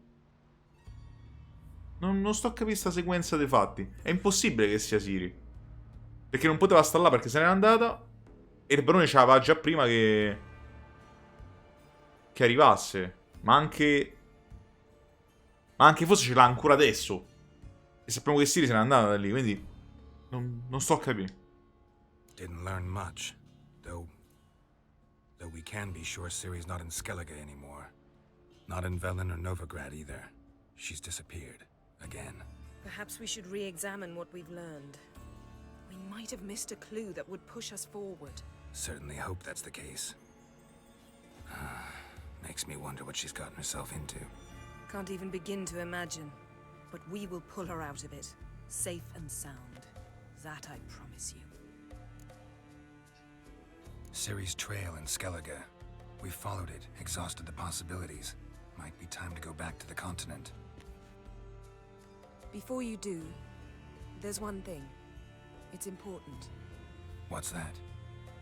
Non sto a capire questa sequenza dei fatti. È impossibile che sia Ciri. Perché non poteva stare là perché se n'è andata. E il barone ce l'aveva già prima che arrivasse. Ma anche forse ce l'ha ancora adesso. E sappiamo che Ciri se n'è andata da lì. Quindi non sto a capire. Didn't learn much, though we can be sure Ciri's not in Skellige anymore. Not in Velen or Novigrad either. She's disappeared. Again. Perhaps we should re-examine what we've learned. We might have missed a clue that would push us forward. Certainly hope that's the case. Makes me wonder what she's gotten herself into. Can't even begin to imagine. But we will pull her out of it. Safe and sound. That I promise you. Ciri's trail in Skellige. We followed it, exhausted the possibilities. Might be time to go back to the continent. Before you do, there's one thing. It's important. What's that?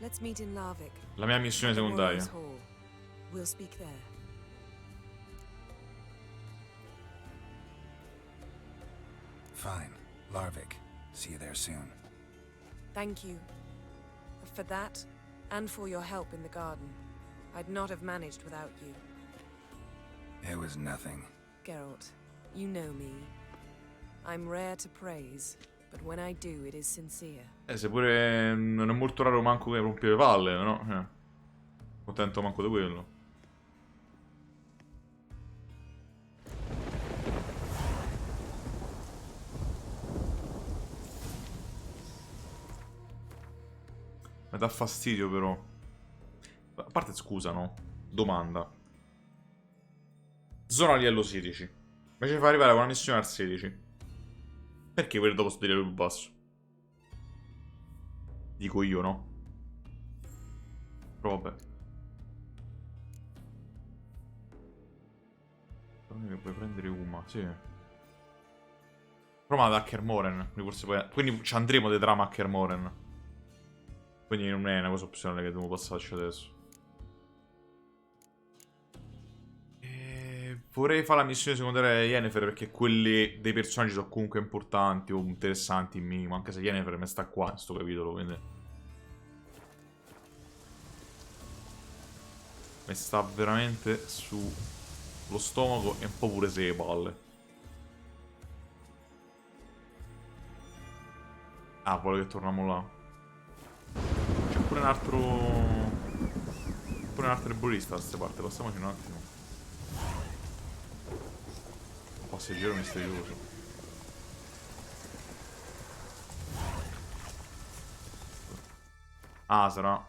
Let's meet in Larvik. La mia missione secondaria. Hall. We'll speak there. Fine. Larvik. See you there soon. Thank you. For that, and for your help in the garden. I'd not have managed without you. It was nothing. Geralt, you know me. I'm rare to praise, but when I do, it is sincere. Se pure non è molto raro manco che rompi le palle, no? Contento manco di quello. Mi dà fastidio però. A parte scusa, no? Domanda. Zona a livello 16. Invece fa arrivare una missione al 16. Perché quello dopo sto dire più basso? Dico io, no? Però vabbè. Che puoi prendere Uma, sì. Però da Kermoren. Quindi ci andremo di trama a Kermoren. Quindi non è una cosa opzionale che devo passarci adesso. Vorrei fare la missione secondaria di Yennefer perché quelli dei personaggi sono comunque importanti o interessanti in minimo. Anche se Yennefer mi sta qua in sto capitolo, quindi mi sta veramente sullo stomaco e un po' pure se le palle. Ah, vuole che torniamo là. C'è pure un altro... Pure un altro arborista da queste parti, passiamoci un attimo. Passeggero misterioso. Ah, sarà.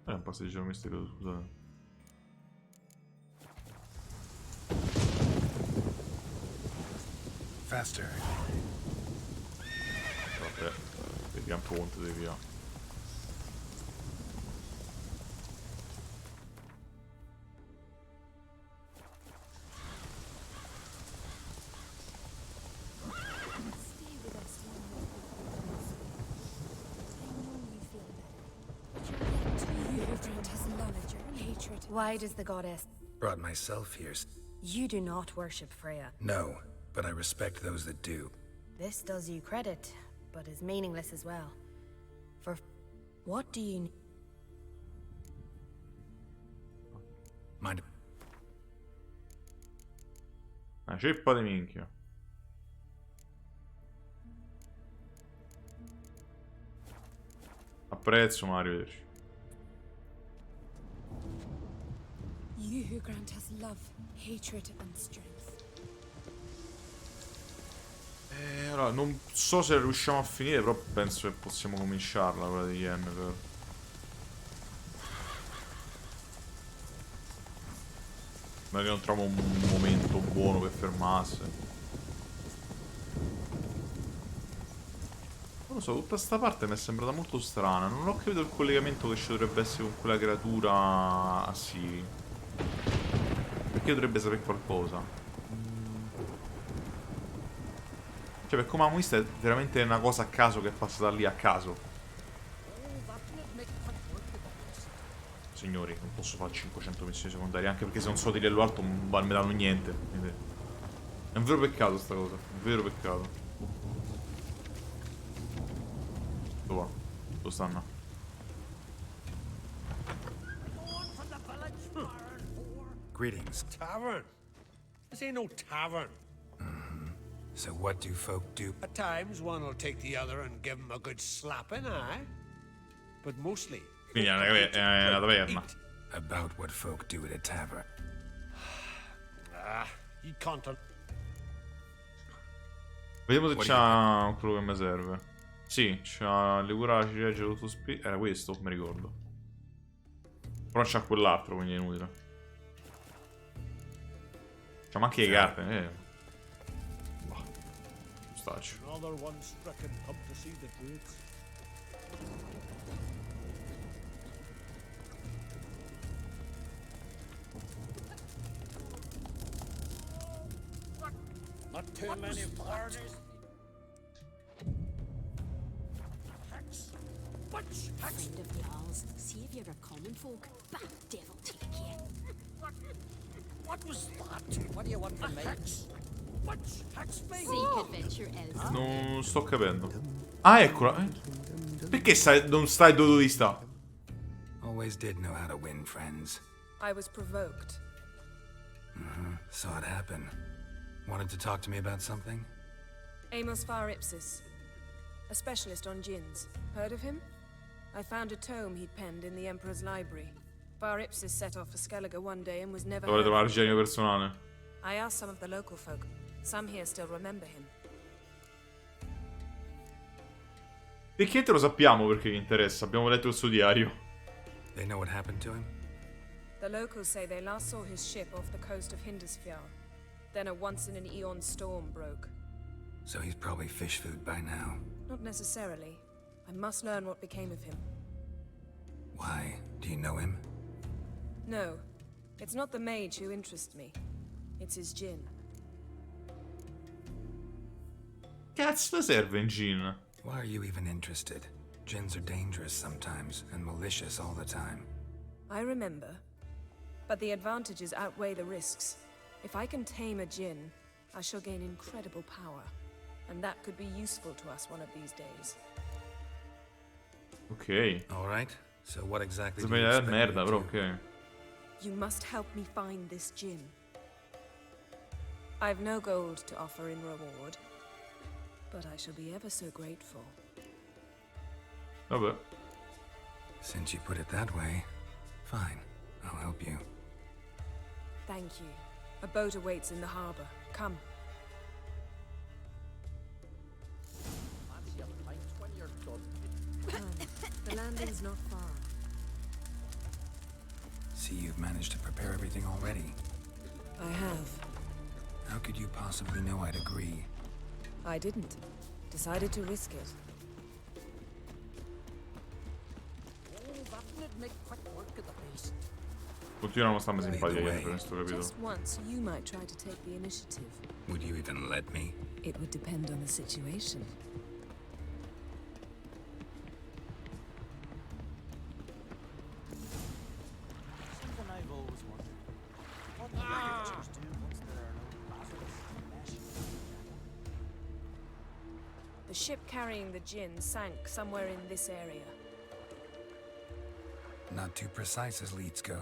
È un passeggero misterioso, scusate. Faster. Vabbè, vediamo un po' quanto devi via. Why does the goddess... Brought myself here. You do not worship Freya. No, but I respect those that do. This does you credit, but is meaningless as well. For what do you... Mind. Una ceppa di minchia. Apprezzo, ma arrivederci. You who grant us love, hatred and strength. Allora, non so se riusciamo a finire, però penso che possiamo cominciarla quella di Yennefer. Magari non troviamo un momento buono per fermarsi. Non lo so, tutta sta parte mi è sembrata molto strana. Non ho capito il collegamento che ci dovrebbe essere con quella creatura. Ah sì. Perché dovrebbe sapere qualcosa? Cioè, per come amo vista è veramente una cosa a caso che è passata lì a caso. Signori, non posso fare 500 missioni secondarie, anche perché se non so di livello alto non mi danno niente. Quindi è un vero peccato sta cosa, un vero peccato. Dove va? Dove stanno? Greetings. Tavern? This ain't no tavern. So what do folk do? At times one will take the other and give him a good slapping, aye? But mostly... Quindi è una taverna. About what folk do at a tavern. You can't... Vediamo se c'ha quello che mi serve. Sì, c'ha le cura, la ciliegia, lo sospiro. Era questo, mi ricordo. Però c'ha quell'altro, quindi è inutile. C'ha ma anche le carte, Staccio. Another one stricken come to see the Druids. Not too many parties. Hex. Witch. Hex. Friend of Jarl's, savior of common folk. Bah, devil take you. What was that? What do you want from me? Hex. Witch. Hex me. Seek adventure elsewhere. Non sto capendo. Ah, eccola. Perché non stai dove sta? Always did know how to win friends. I was provoked. Saw it happen. Wanted to talk to me about something? Amos Far Ipsis, a specialist on djinns. Heard of him? I found a tome he'd penned in the Emperor's library. Far Ipsis set off for Skellige one day and was never Dovrei heard trovare of. il genio personale. I asked some of the local folk. Some here still remember him. Perché te lo sappiamo perché gli interessa? Abbiamo letto il suo diario. They know what happened to him? The locals say they last saw his ship off the coast of Hindisfjall. Then a once-in-an-eon storm broke. So he's probably fish food by now. Not necessarily. I must learn what became of him. Why? Do you know him? No. It's not the mage who interests me. It's his djinn. Cazzo serve in Gin? Why are you even interested? Djinns are dangerous sometimes, and malicious all the time. I remember. But the advantages outweigh the risks. If I can tame a djinn, I shall gain incredible power. And that could be useful to us one of these days. Ok. Alright, so what exactly do Sembra you una expect me merda, to però do? ok. You must help me find this djinn. I've no gold to offer in reward, but I shall be ever so grateful. Vabbè. Since you put it that way, fine. I'll help you. Thank you. A boat awaits in the harbor. Come. Come. The landing's not far. See, you've managed to prepare everything already. I have. How could you possibly know I'd agree? I didn't. Decided to risk it. Continuiamo a starmi simpatia per questo capito. Just once, you might try to take the initiative. Would you even let me? It would depend on the situation. Something I've always wondered. What do creatures do once The ship carrying the gin sank somewhere in this area. Not too precise as leads go.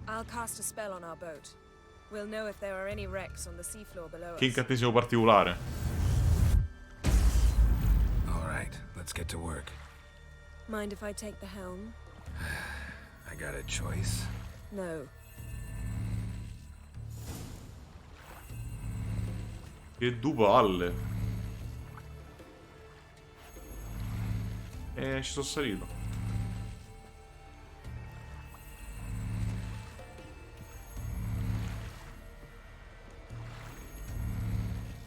I'll cast a spell on our boat. We'll know if there are any wrecks on the seafloor below Che us. incantesimo particolare. All right, let's get to work. Mind if I take the helm? I got a choice. No. Che due palle. Ci sono salito.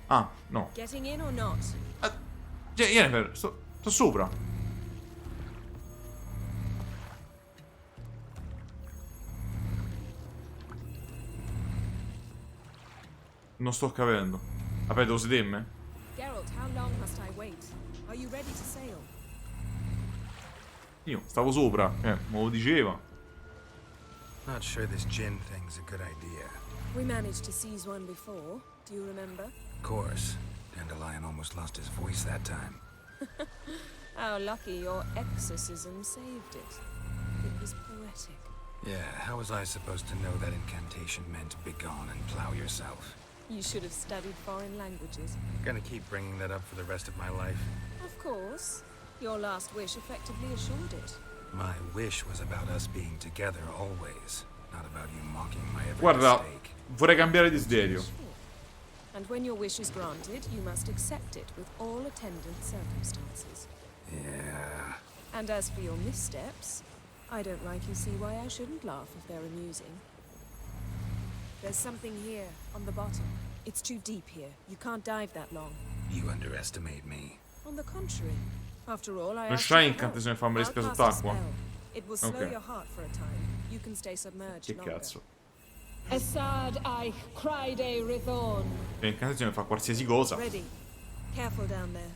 Ah, no. Getting in or not? Jennifer, sto sopra. Non sto capendo. Vabbè, devo sedermi? Geralt, how long must I wait? Are you ready to sail? Io stavo sopra, me lo diceva. Not sure this gin thing's a good idea. We managed to seize one before. Do you remember? Of course. Dandelion almost lost his voice that time. How lucky your exorcism saved it. It was poetic. Yeah, how was I supposed to know that incantation meant begone and plow yourself? You should have studied foreign languages. Gonna keep bringing that up for the rest of my life. Of course. Your last wish effectively assured it. My wish was about us being together always, not about you mocking my every Guarda, mistake. vorrei cambiare desiderio. And when your wish is granted, you must accept it with all attendant circumstances. Yeah. And as for your missteps, I don't rightly see why I shouldn't laugh if they're amusing. There's something here, on the bottom. It's too deep here. You can't dive that long. You underestimate me. On the contrary. After all, I Non asked c'hai you to help. incantesimo di farmi I'll respiro cast a sott'acqua? spell. It will slow Ok. your heart for a time. You can stay submerged Che longer. cazzo. Assad I cried a rithorn. L'incantesimo fa qualsiasi cosa. Ready. Careful down there.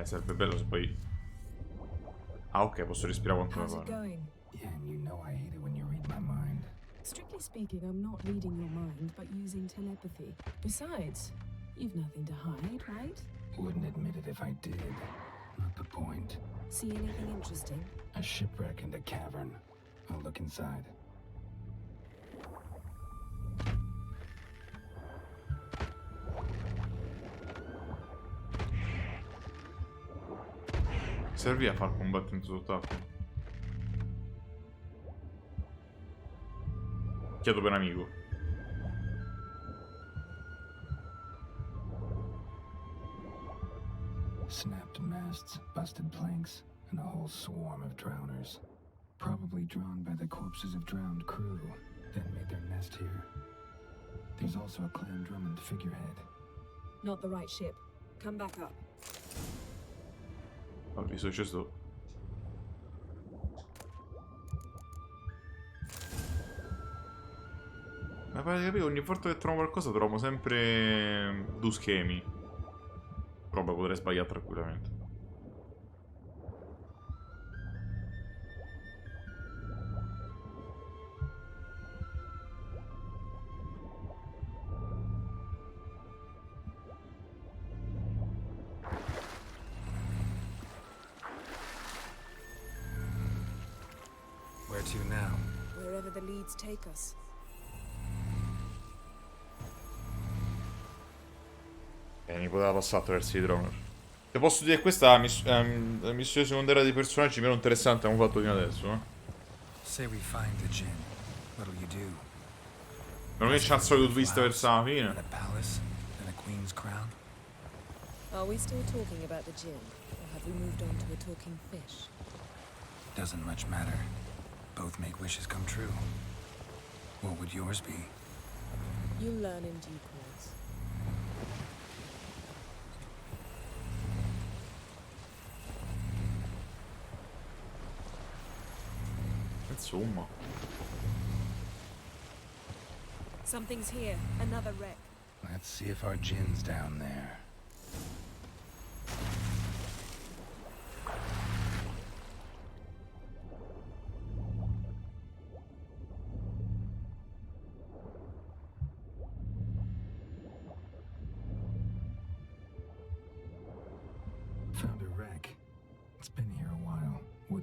Sarebbe bello se poi... Ah, ok, posso respirare quanto mi How's it pare. going? Yeah, and you know I hate it when you read my mind. Strictly speaking, I'm not reading your mind, but using telepathy. Besides, you've nothing to hide, right? Wouldn't admit it if I did. Not the point. See anything interesting? A shipwreck and a cavern. I'll look inside. Servì a far combattimento sott'acqua. Chiedo per amico. Snapped masts, busted planks, and a whole swarm of drowners. Probably drawn by the corpses of drowned crew, then made their nest here. There's also a Clan Drummond figurehead. Not the right ship. Come back up. Ho visto c'è sto. Ma pare di capire, ogni volta che trovo qualcosa trovo sempre due schemi. Però beh, potrei sbagliare tranquillamente. Where to now? Wherever the leads take us. Mi poteva passare attraverso i droner. Te posso dire che questa è la missione secondaria dei personaggi meno interessante che abbiamo fatto fino adesso, eh. Say we find the gin. What'll you do? Non è c'è il solito twist verso la fine. A palace and a queen's crown? Are we still talking about the gin? Or have we moved on to a talking fish? Doesn't much matter. Both make wishes come true. What would yours be? You'll learn in due course. Insomma. Something's here. Another wreck. Let's see if our gin's down there.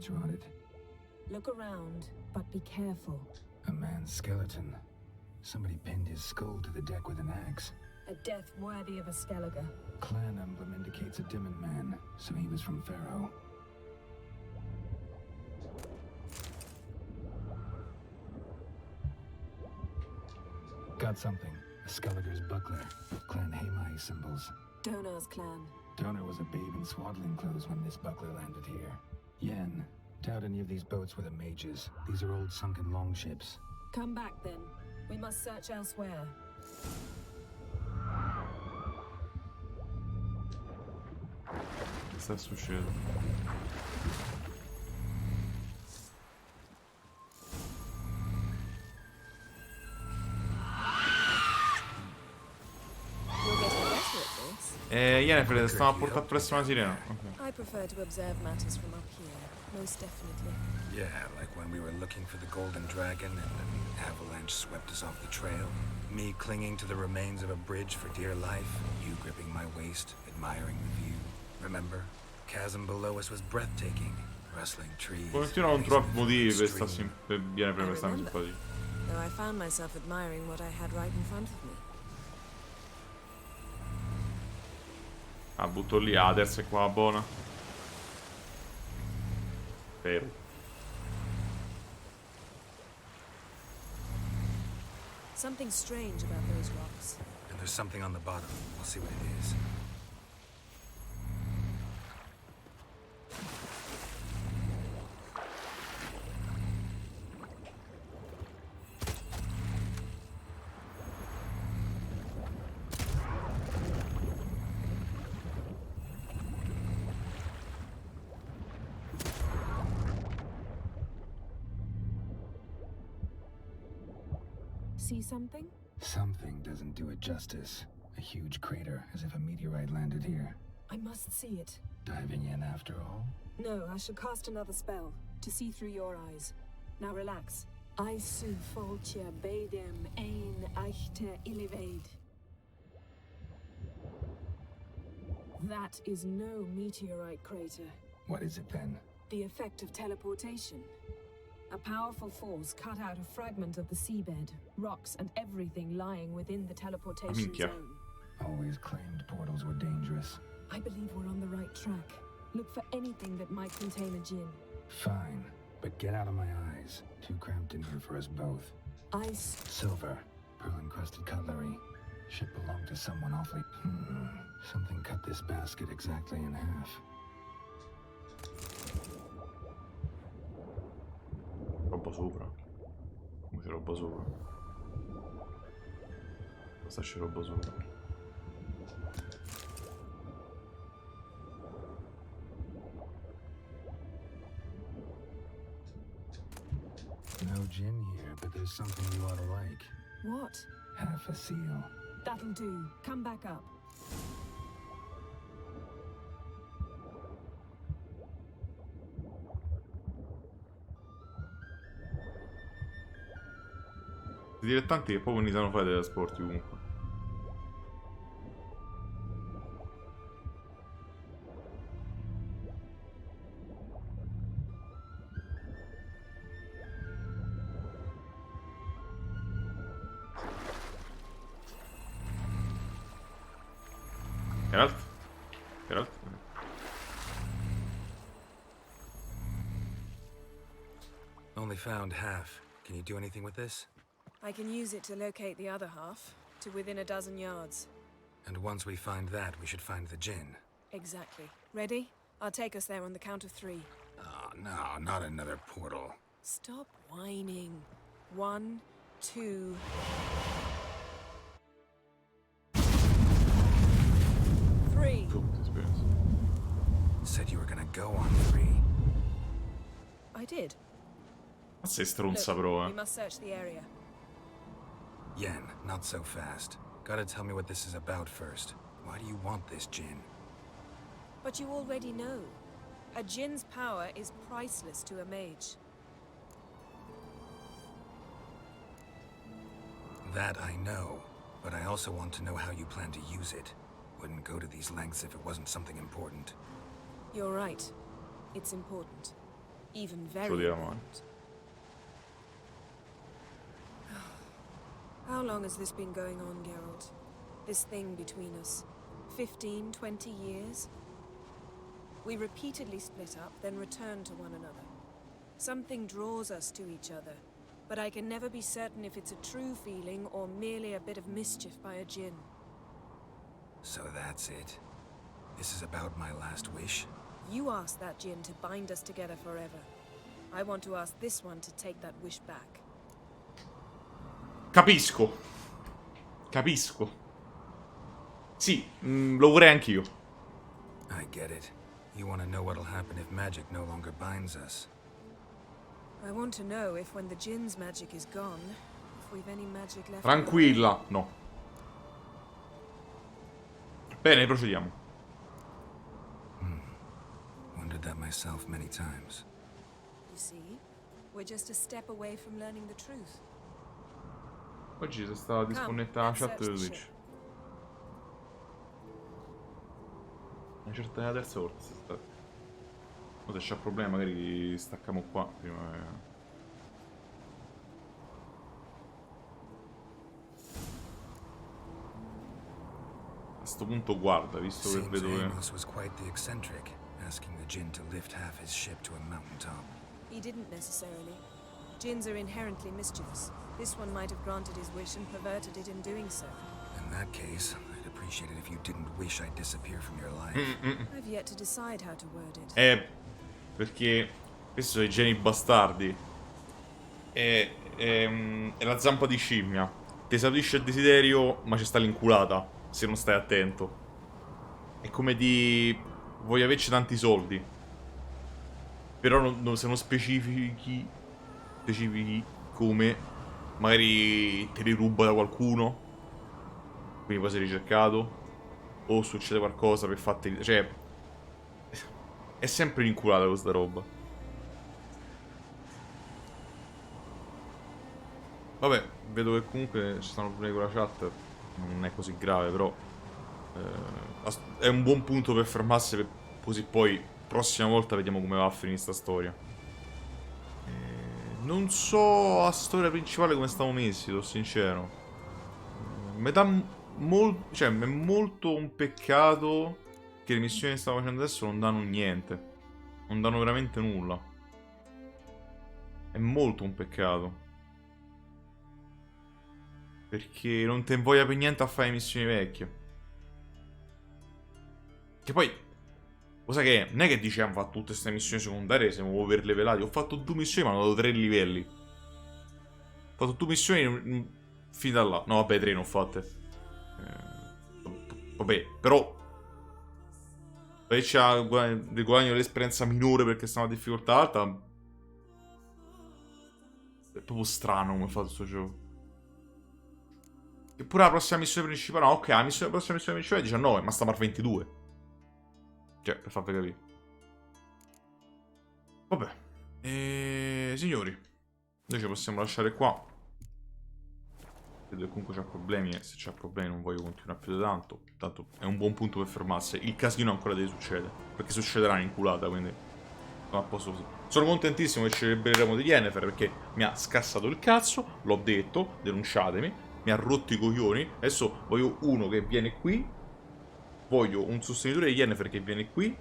it's rotted. Look around, but be careful. A man's skeleton. Somebody pinned his skull to the deck with an axe. A death worthy of a Skellige. Clan emblem indicates a Dimmen man, so he was from Pharaoh. Got something. A Skellige's buckler. Clan Hamai symbols. Donar's clan. Donar was a babe in swaddling clothes when this buckler landed here. Yen, doubt any of these boats were the mages. These are old sunken longships. Come back then. We must search elsewhere. Che sta succedendo? Yennefer, stiamo a portare presso una sirena. Okay. I prefer to observe matters from up here, most definitely. Yeah, like when we were looking for the golden dragon and an avalanche swept us off the trail. Me clinging to the remains of a bridge for dear life. You gripping my waist, admiring the view. Remember? Chasm below us was breathtaking. Rustling trees. Continuo non troppo motivi per sta Yennefer per sta simpatia. Though I found myself admiring what I had right in front of me. Ah, butto lì, la terza è qua buona. Vero. Something strange about those rocks. And there's something on the bottom. I'll see what it is. See something? Something doesn't do it justice. A huge crater, as if a meteorite landed here. I must see it. Diving in after all? No, I shall cast another spell, to see through your eyes. Now relax. I su foltia bedem ein eichte illivaid. That is no meteorite crater. What is it then? The effect of teleportation. A powerful force cut out a fragment of the seabed, rocks and everything lying within the teleportation zone. Always claimed portals were dangerous. I believe we're on the right track. Look for anything that might contain a djinn. Fine, but get out of my eyes. Too cramped in here for us both. Ice. Silver, pearl-encrusted cutlery. Should belong to someone awfully... Something cut this basket exactly in half. Roba sopra. Come c'è roba sopra? Cosa c'è roba sopra? No gin here, but there's something you ought to like. What? Half a seal. That'll do. Come back up. I dilettanti che proprio non sanno fare dei trasporti comunque. Geralt? Geralt? Only found half. Can you do anything with this? I can use it to locate the other half, to within a dozen yards. And once we find that, we should find the djinn. Exactly. Ready? I'll take us there on the count of 3. Oh, no, not another portal. Stop whining. 1, 2... Three. Said you were gonna go on 3. I did. Ma sei stronza però, We must search the area. Yen, not so fast. Gotta tell me what this is about first. Why do you want this djinn? But you already know. A djinn's power is priceless to a mage. That I know, but I also want to know how you plan to use it. Wouldn't go to these lengths if it wasn't something important. You're right. It's important. Even Ce lo very diremo. important. How long has this been going on, Geralt? This thing between us? 15, 20 years? We repeatedly split up, then return to one another. Something draws us to each other, but I can never be certain if it's a true feeling or merely a bit of mischief by a djinn. So that's it. This is about my last wish. You asked that djinn to bind us together forever. I want to ask this one to take that wish back. Capisco. Capisco. Sì, lo vorrei anch'io. I get it. You want to know what'll happen if magic no longer binds us. I want to know if when the djinn's magic is gone, if we've any magic left. Tranquilla, no. Bene, procediamo. Wondered that myself many times. You see, we're just a step away from learning the truth. Oggi si sta disconnetta la chat di Twitch. Una certa è la terza volta si sta. O se c'è problema magari stacchiamo qua prima. A sto punto guarda, visto che vedo che Amos was quite the eccentric, asking the djinn to lift half his ship to a mountaintop. He didn't necessarily. Djinns are inherently mischievous. This one might have granted his wish and perverted it in doing so. In that case, I'd appreciate it if you didn't wish I'd disappear from your life. I've yet to decide how to word it. Perché questi sono i geni bastardi. È la zampa di scimmia. Ti esaurisce il desiderio, ma ci sta l'inculata, se non stai attento. È come di voglio averci tanti soldi. Però se non specifichi come, magari te li ruba da qualcuno, quindi poi sei ricercato, o succede qualcosa per farti, cioè è sempre inculata questa roba. Vabbè, vedo che comunque ci stanno problemi con la chat, non è così grave, però è un buon punto per fermarsi, per così poi prossima volta vediamo come va a finire sta storia. Non so a storia principale come stiamo messi, sono sincero. Mi dà cioè, è molto un peccato che le missioni che stiamo facendo adesso non danno niente. Non danno veramente nulla. È molto un peccato. Perché non te voglia per niente a fare le missioni vecchie. Che poi, cosa che è? Non è che diciamo fatto tutte queste missioni secondarie, siamo overlevelati. Ho fatto 2 missioni ma hanno dato 3 livelli. Ho fatto 2 missioni fin da là. No, vabbè, 3 ne ho fatte. Vabbè, però poi c'ha il guadagno dell'esperienza minore perché sta una difficoltà alta. È proprio strano come fa questo gioco. Eppure la prossima missione principale, no, ok, la prossima missione principale è 19, ma sta per 22. Cioè, per farvi capire. Vabbè. Signori, noi ci possiamo lasciare qua. Vedo che comunque c'ha problemi, e se c'ha problemi non voglio continuare più di tanto. Tanto è un buon punto per fermarsi. Il casino ancora deve succedere, perché succederà in inculata, quindi sono a posto così. Sono contentissimo che celebreremo di Yennefer, perché mi ha scassato il cazzo. L'ho detto, denunciatemi. Mi ha rotto i coglioni. Adesso voglio uno che viene qui. Voglio un sostenitore di Yennefer che viene qui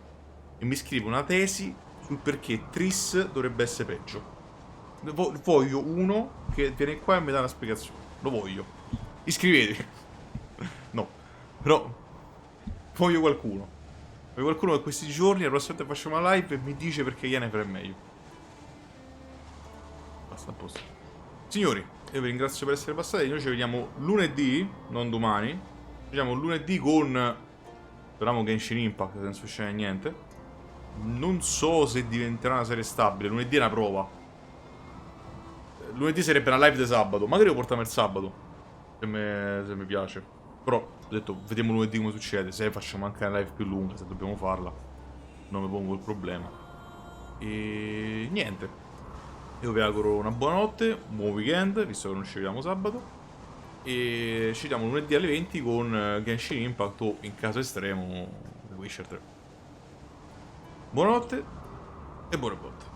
e mi scrive una tesi sul perché Triss dovrebbe essere peggio. Voglio uno che viene qua e mi dà una spiegazione. Lo voglio. Iscrivetevi. No. Però voglio qualcuno. Voglio qualcuno che questi giorni, la prossima volta facciamo una live e mi dice perché Yennefer è meglio. Basta, a posto. Signori, io vi ringrazio per essere passati. Noi ci vediamo lunedì, non domani. Ci vediamo lunedì con... speriamo Genshin Impact, se non succede niente. Non so se diventerà una serie stabile. Lunedì è una prova. Lunedì sarebbe una live di sabato. Magari lo portiamo il sabato, se mi piace. Però ho detto, vediamo lunedì come succede. Se facciamo anche una live più lunga, se dobbiamo farla, non mi pongo il problema. E niente. Io vi auguro una buonanotte, un buon weekend, visto che non ci vediamo sabato. E ci vediamo lunedì alle 20 con Genshin Impact o, in caso estremo, The Witcher 3. Buonanotte e buone botte.